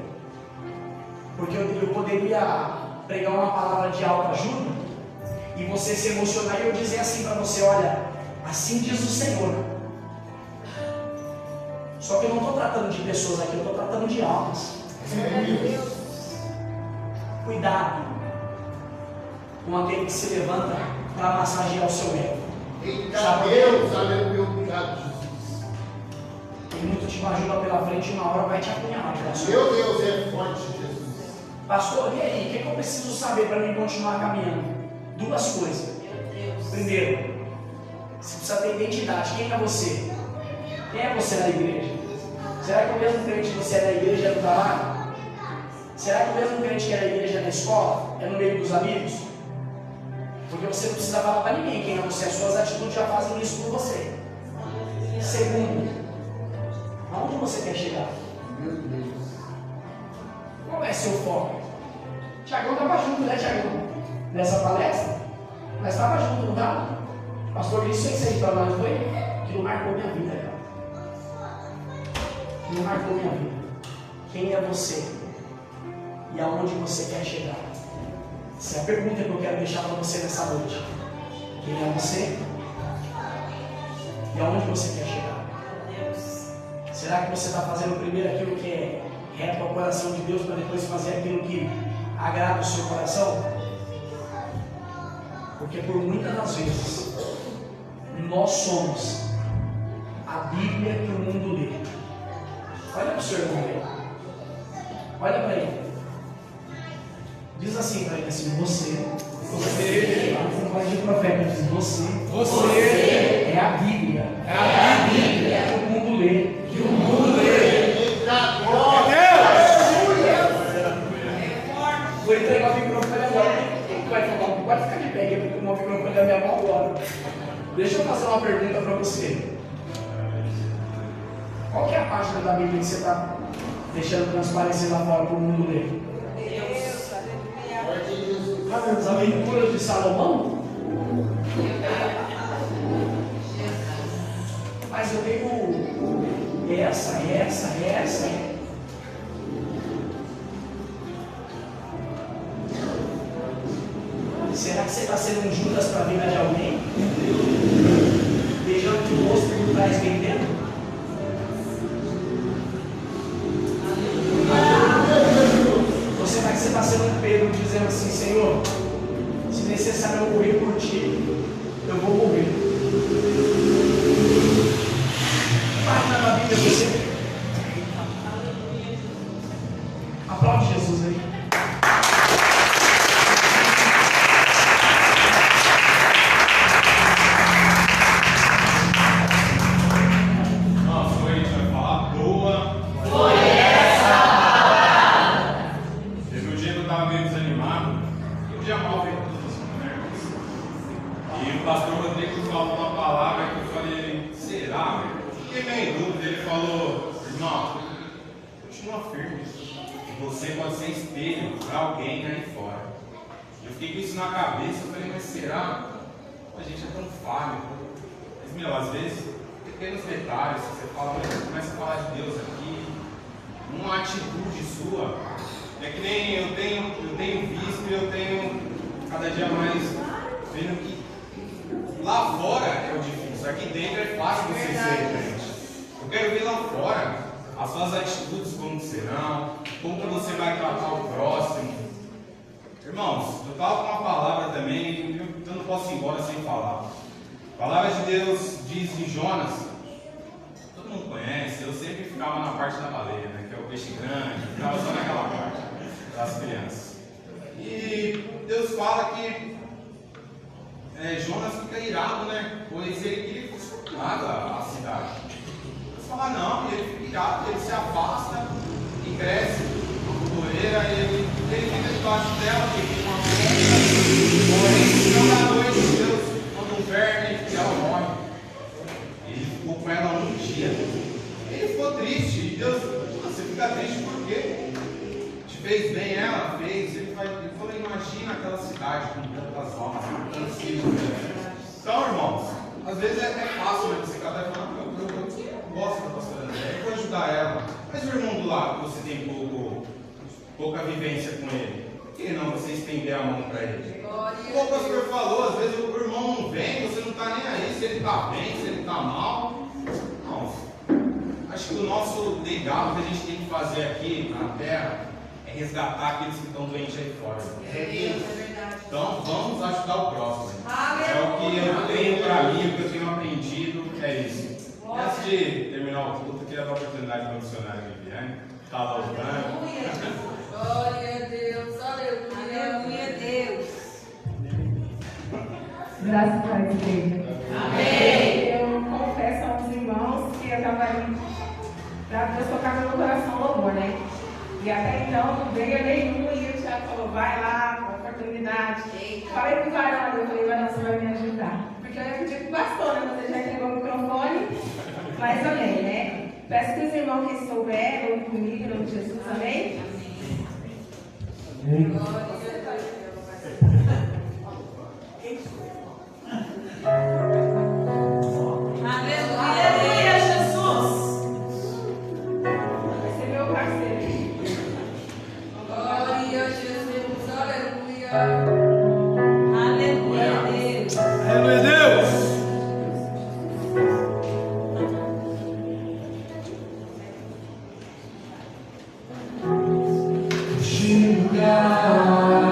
porque eu poderia pregar uma palavra de autoajuda e você se emocionar e eu dizer assim para você: olha, assim diz o Senhor. Só que eu não estou tratando de pessoas aqui, eu estou tratando de almas. Cuidado com aquele que se levanta para massagear o seu ego. Eita Deus, aleluia, obrigado, Jesus. Tem muito te ajuda pela frente e uma hora vai te apunhalar. Meu Deus, é forte, Jesus. Pastor, e aí? O que eu preciso saber para mim continuar caminhando? Duas coisas. Primeiro, você precisa ter identidade. Quem é você? Quem é você na igreja? Será que o mesmo crente que você é na igreja é no trabalho? Será que o mesmo crente que é na igreja é na escola? É no meio dos amigos? Porque você não precisa falar para ninguém quem é você. As suas atitudes já fazem isso por você. Segundo, aonde você quer chegar? Meu Deus. Qual é seu foco? Tiagão estava junto, né, Tiagão? Nessa palestra? Mas estava junto, não estava? O pastor disse isso aí para nós, não foi? Que não marcou minha vida, cara. Que não marcou minha vida. Quem é você? E aonde você quer chegar? Essa é a pergunta que eu quero deixar para você nessa noite. Quem é você? E aonde você quer chegar? Será que você está fazendo primeiro aquilo que é reto ao coração de Deus para depois fazer aquilo que agrada o seu coração? Porque por muitas das vezes nós somos a Bíblia que o mundo lê. Olha para o seu irmão aí. Olha para ele. Diz assim para ele assim: você de profeta diz: você é a Bíblia. Que o mundo lê. Vou entregar o microfone agora. Quem vai falar? Pode ficar de pé aqui, porque o microfone da minha mão agora. Deixa eu fazer uma pergunta para você. Qual que é a página da Bíblia que você está deixando transparecer lá fora para o mundo ler? As aventuras de Salomão? Mas eu tenho essa. Será que você está sendo um Judas para a vida de alguém? Beijando o rosto por trás vendendo? Ou será que você está sendo um Pedro dizendo assim: Senhor, se necessário eu morrer por ti, eu vou morrer. Página da Bíblia você. Aplaude Jesus aí. Você pode ser espelho para alguém aí fora. Eu fiquei com isso na cabeça, eu falei, mas será? A gente é tão falho. Mas, meu, às vezes, pequenos detalhes, você fala, mas você começa a falar de Deus aqui, uma atitude sua. É que nem eu tenho visto e eu tenho cada dia mais vendo que lá fora é o difícil, aqui dentro é fácil você ser diferente. Eu quero ver lá fora as suas atitudes como serão, como que você vai tratar o próximo. Irmãos, eu falo com uma palavra também, eu não posso ir embora sem falar. A palavra de Deus diz em Jonas, todo mundo conhece, eu sempre ficava na parte da baleia, né, que é o peixe grande, ficava só naquela parte das crianças. E Deus fala que Jonas fica irado, né, pois ele queria transformar a cidade. Fala não, ele fica irado, ele se afasta e cresce a poeira, ele fica debaixo dela, ele fica uma porém, na noite, Deus manda um verme e ela morre. Ele ficou com ela um dia. Ele ficou triste, e Deus, você fica triste por quê? Te fez bem, ela fez. Ele falou, imagina aquela cidade com tantas almas, com tantos filhos. Então, irmãos, às vezes é fácil, né, você cada vez falar, eu gosto da pastora André, eu vou ajudar ela. Mas o irmão do lado, você tem pouca vivência com ele, por que não você estender a mão para ele? Como o pastor falou, às vezes o irmão não vem, você não está nem aí, se ele está bem, se ele está mal. Não. Acho que o nosso legado que a gente tem que fazer aqui na terra é resgatar aqueles que estão doentes aí fora. Então vamos ajudar o próximo. É o que eu tenho para mim, o que eu tenho aprendido, é isso. Antes de terminar o culto, eu queria dar a oportunidade para o missionário Viviane. Está louvando. Glória a Deus, aleluia a Deus. Graças a Deus, igreja. Amém. Eu confesso aos irmãos que eu estava ali para Deus tocar no meu coração louvor, né? E até então não veio nenhum e o Thiago falou, vai lá, oportunidade. Falei para o varão, eu falei, varão, você vai me ajudar. Porque eu ia pedir para o pastor, né? Você já entregou o microfone, mas amém, né? Peço que os irmãos que souberem, ou comigo, em nome de Jesus, amém? Aleluia, Jesus. Vai ser meu parceiro. Glória a Jesus, aleluia. Aleluia a Deus. Aleluia, Deus. Julgar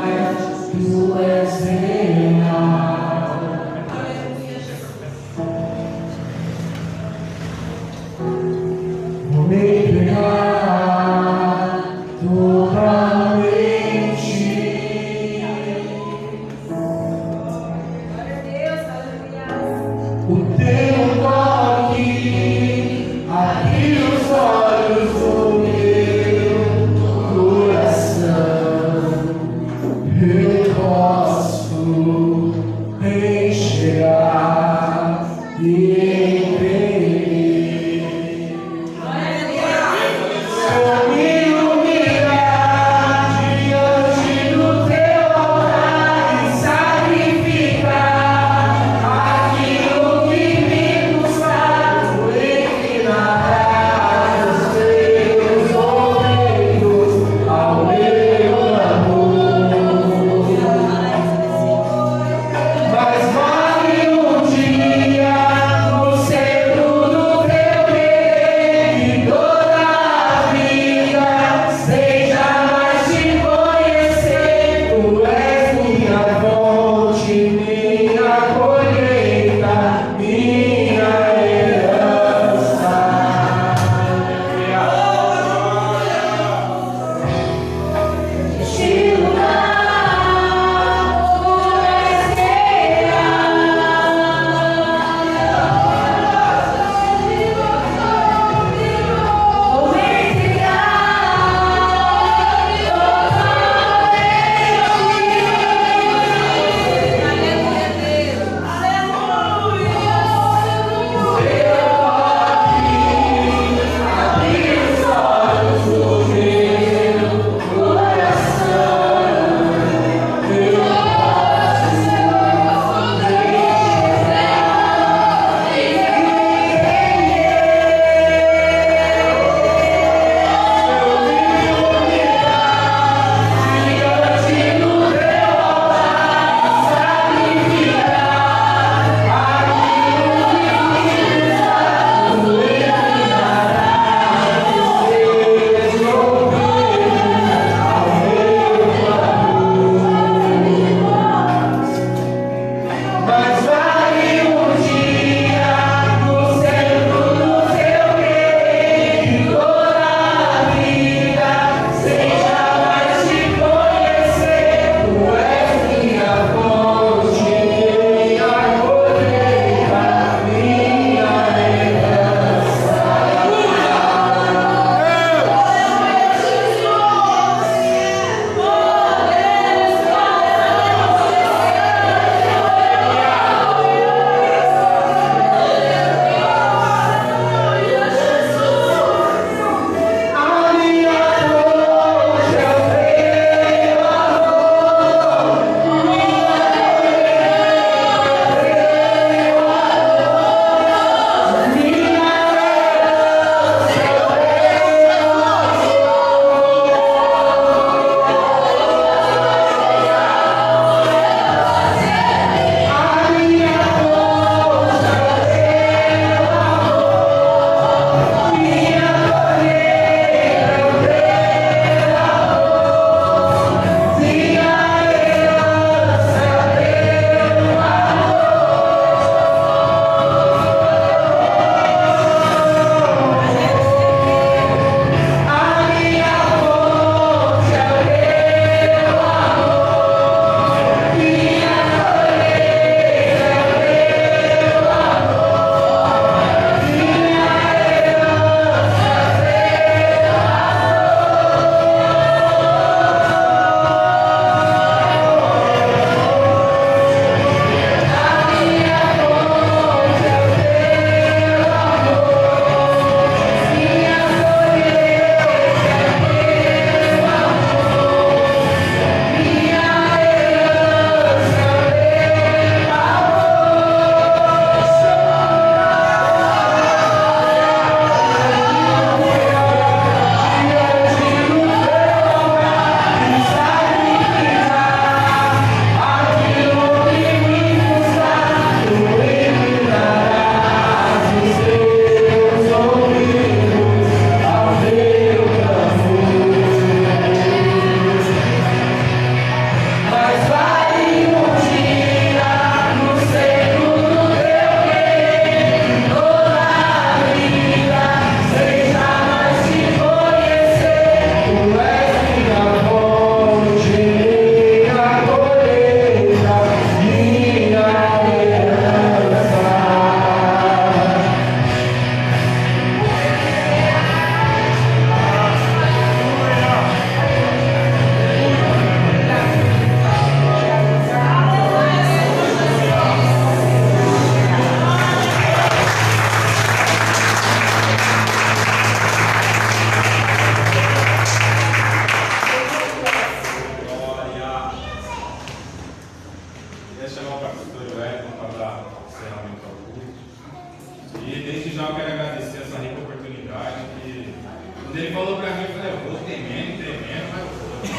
Quando ele falou para mim, eu falei, eu vou tremendo, mas eu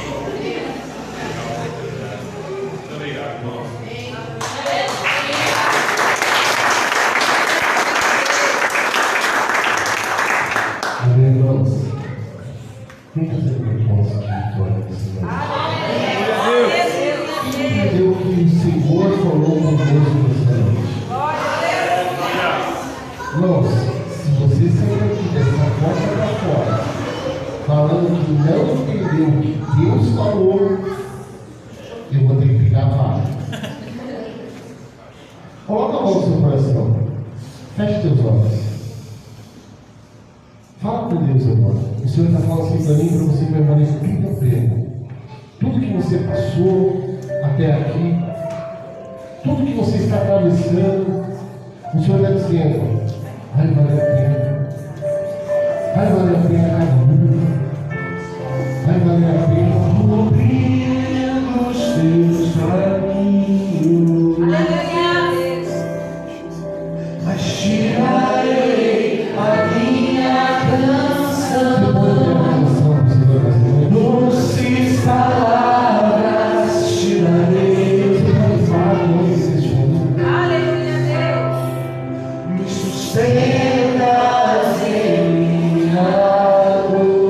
vou. Muito obrigado, irmão. Amém, irmãos. Quem está sendo responsa de vitória nesse momento? Quem entendeu que o Senhor falou conosco nessa noite? Irmãos, se você sair aqui dessa porta para fora, falando que não entendeu o que Deus falou, eu vou ter que pegar a vara. Coloca a mão no seu coração. Feche teus olhos. Fala com Deus agora. O Senhor está falando assim para mim, para você permanecer tudo a pena. Tudo que você passou até aqui, tudo que você está atravessando, o Senhor está dizendo, vai valer a pena. Vai valer a pena cada luta. Vai valer a pena cumprindo os teus caminhos. Mas tirarei a minha canção. Doces palavras tirarei. Aleluia, Deus. Me sustentas em minha dor.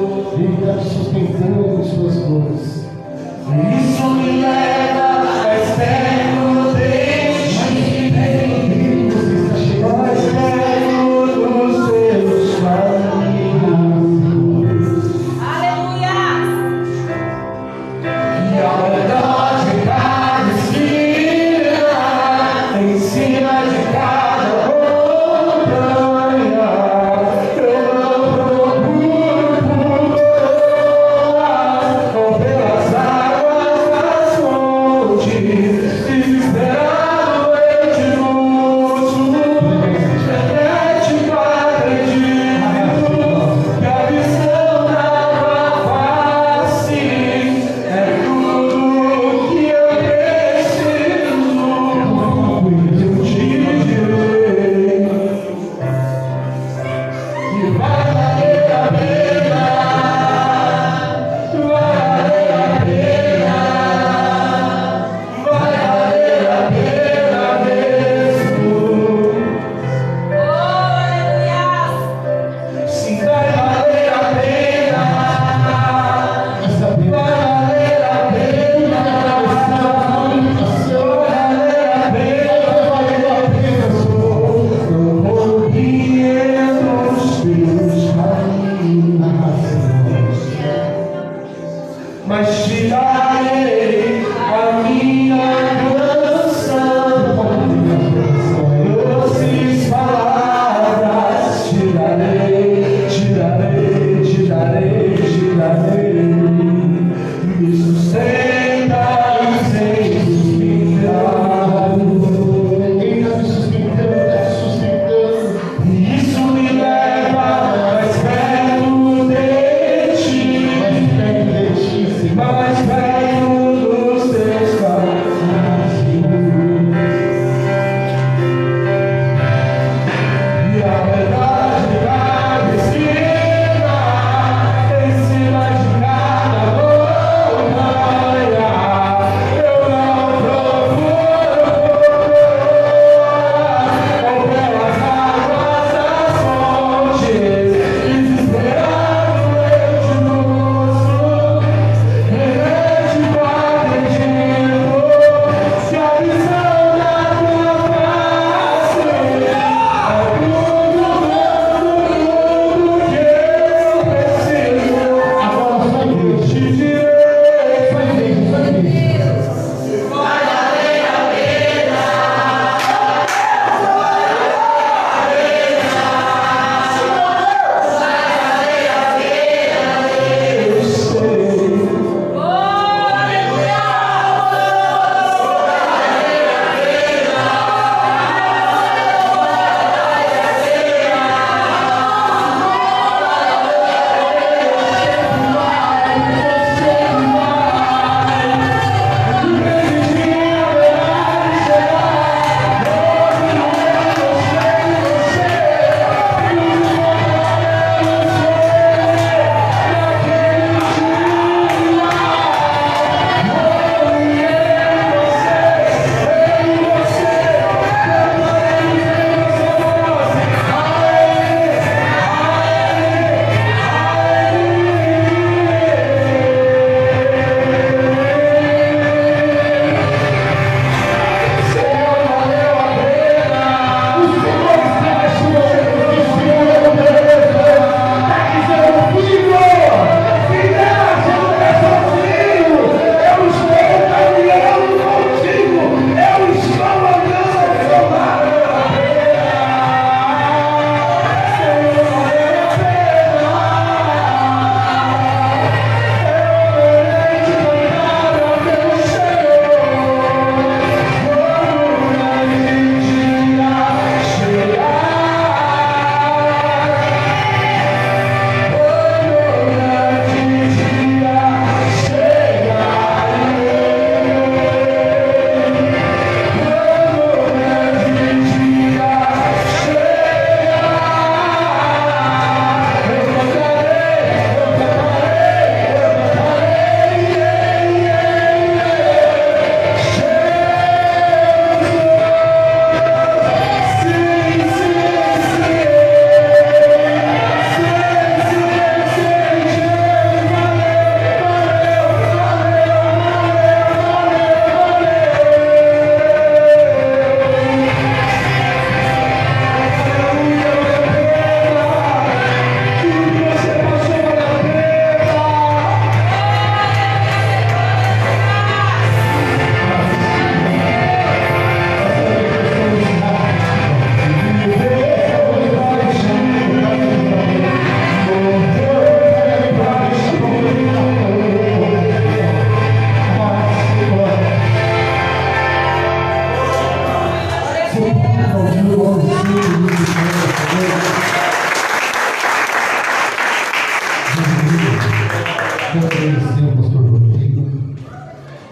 agradecer o pastor Rodrigo.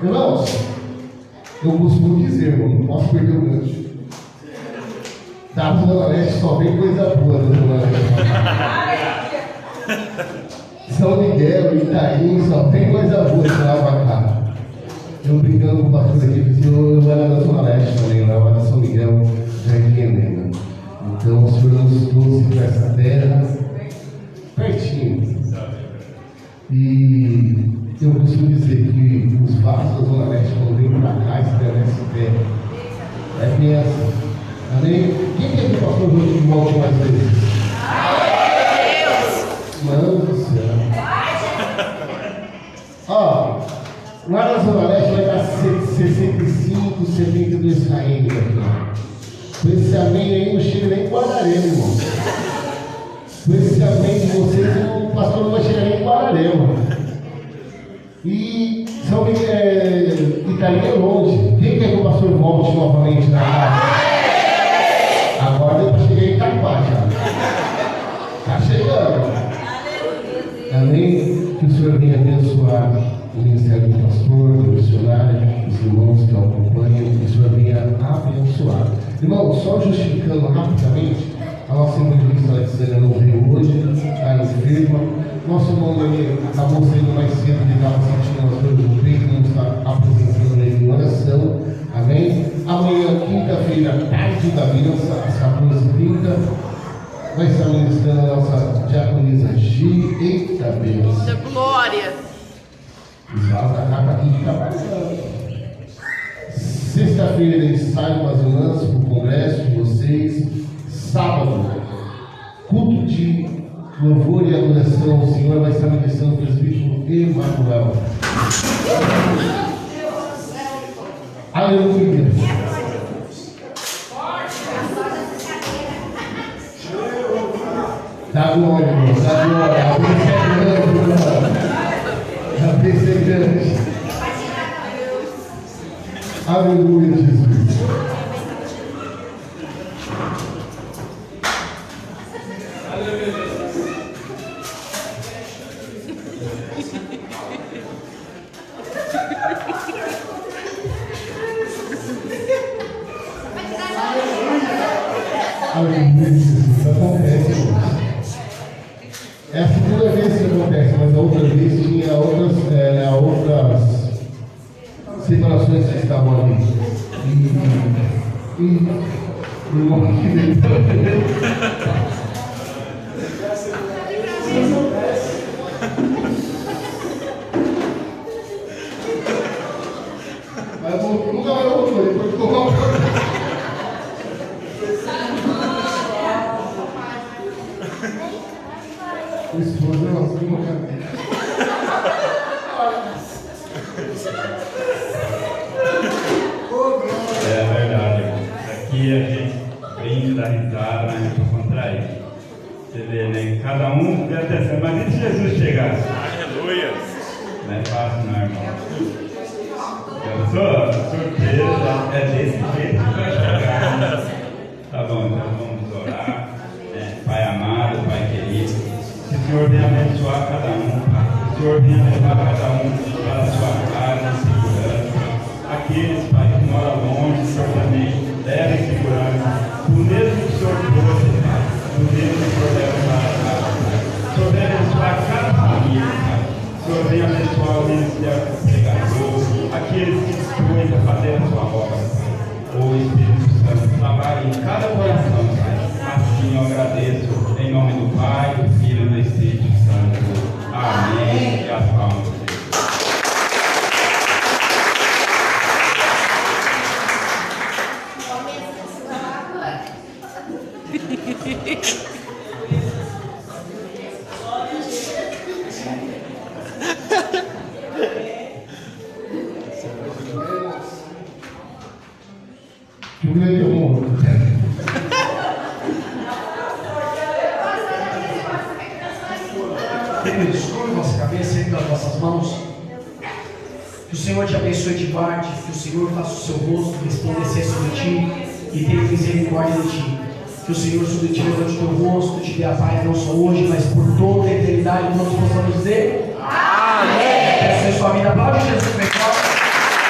Irmãos, eu costumo dizer, irmão, não posso perder o gancho. Da Zona Leste só vem coisa boa da Zona Leste. São Miguel, Itaim, só tem coisa boa de lá pra cá. Eu brincando com o pastor aqui, porque eu era da Zona Leste também, eu era da São Miguel, Jardim Helena. Então o Senhor nos trouxe para essa terra pertinho. E eu costumo dizer que os vasos da Zona Leste, quando vêm para cá, estabelece terra. É bênção. Amém? Quem quer que o pastor Rodrigo volte mais vezes? Mano do céu. Ó, lá na Zona Leste vai dar 65, 72 km aqui. Com esse amém aí não chega nem em Guararema, irmão. Com esse amém de vocês, o pastor não vai chegar nem em Guararema. E São Itaim é longe. Quem quer que o pastor volte novamente na casa? Agora deu para chegar em Itaquá já. Está chegando. Amém? Que o Senhor venha abençoar o ministério do pastor, do missionário, os irmãos que o acompanham, que o Senhor venha abençoar. Irmão, só justificando rapidamente, a nossa evangelista Alexandra não veio hoje, está enferma. Nosso irmão acabou saindo mais cedo, ele estava sentindo as dores no peito, não está apresentando ele em oração. Amém? Amanhã, quinta-feira, tarde da bênção, às 14h30, vai estar ministrando a nossa diaconisa Gi. Eita bênção! Glória! Exato, a capa aqui trabalhando. Sexta-feira ensaio com as irmãs para o congresso de vocês. Sábado, culto de louvor e adoração ao Senhor, vai estar ministrando o presbítero Emanuel. Aleluia. Dá glória, irmão, dá glória. A bênção é grande, irmão. A bênção é grande. Aleluia, Jesus. Aleluia, Jesus. Acontece, irmão. É a segunda vez que acontece, mas a outra vez tinha outras situações que estavam ali. E o irmão aqui dentro. Mas nunca mais voltou, depois ficou mal. O esposo é assim, uma cadeira. É verdade, irmão. Aqui a gente brinca, dá risada, mas não estou contraído. Você vê, né? Cada um deve ter sido. Mas e se Jesus chegasse? Aleluia! Não é fácil, não, irmão. Eu sou surpresa, é desse jeito que vai chegar. Né? Tá bom, então vamos orar. Pai amado, Pai querido, que o Senhor venha abençoar cada um, Pai. Que o Senhor venha levar cada um para a sua casa em segurança. Aqueles, Pai, que moram longe, o Senhor também leva em segurança. O mesmo que o Senhor trouxe, Pai, o mesmo que o Senhor leva para casa, Pai. O Senhor venha abençoar cada família, Pai. O Senhor venha abençoar o ministério do pregador, aqueles que dispõem a fazer a sua obra, Pai. O Espírito Santo trabalhe em cada coração, Pai. Assim eu agradeço em nome do Pai, do Filho e do Espírito Santo. Amém. E as palmas. Que grande amor. Queridos, curva nossa cabeça e das nossas mãos. Que o Senhor te abençoe e te guarde. Que o Senhor faça o seu rosto resplandecer sobre ti e tenha misericórdia de ti. Que o Senhor sobre ti levante o teu rosto, te dê a paz não só hoje, mas por toda a eternidade. Nós possamos dizer amém. Essa é a sua vida. Aplaude Jesus.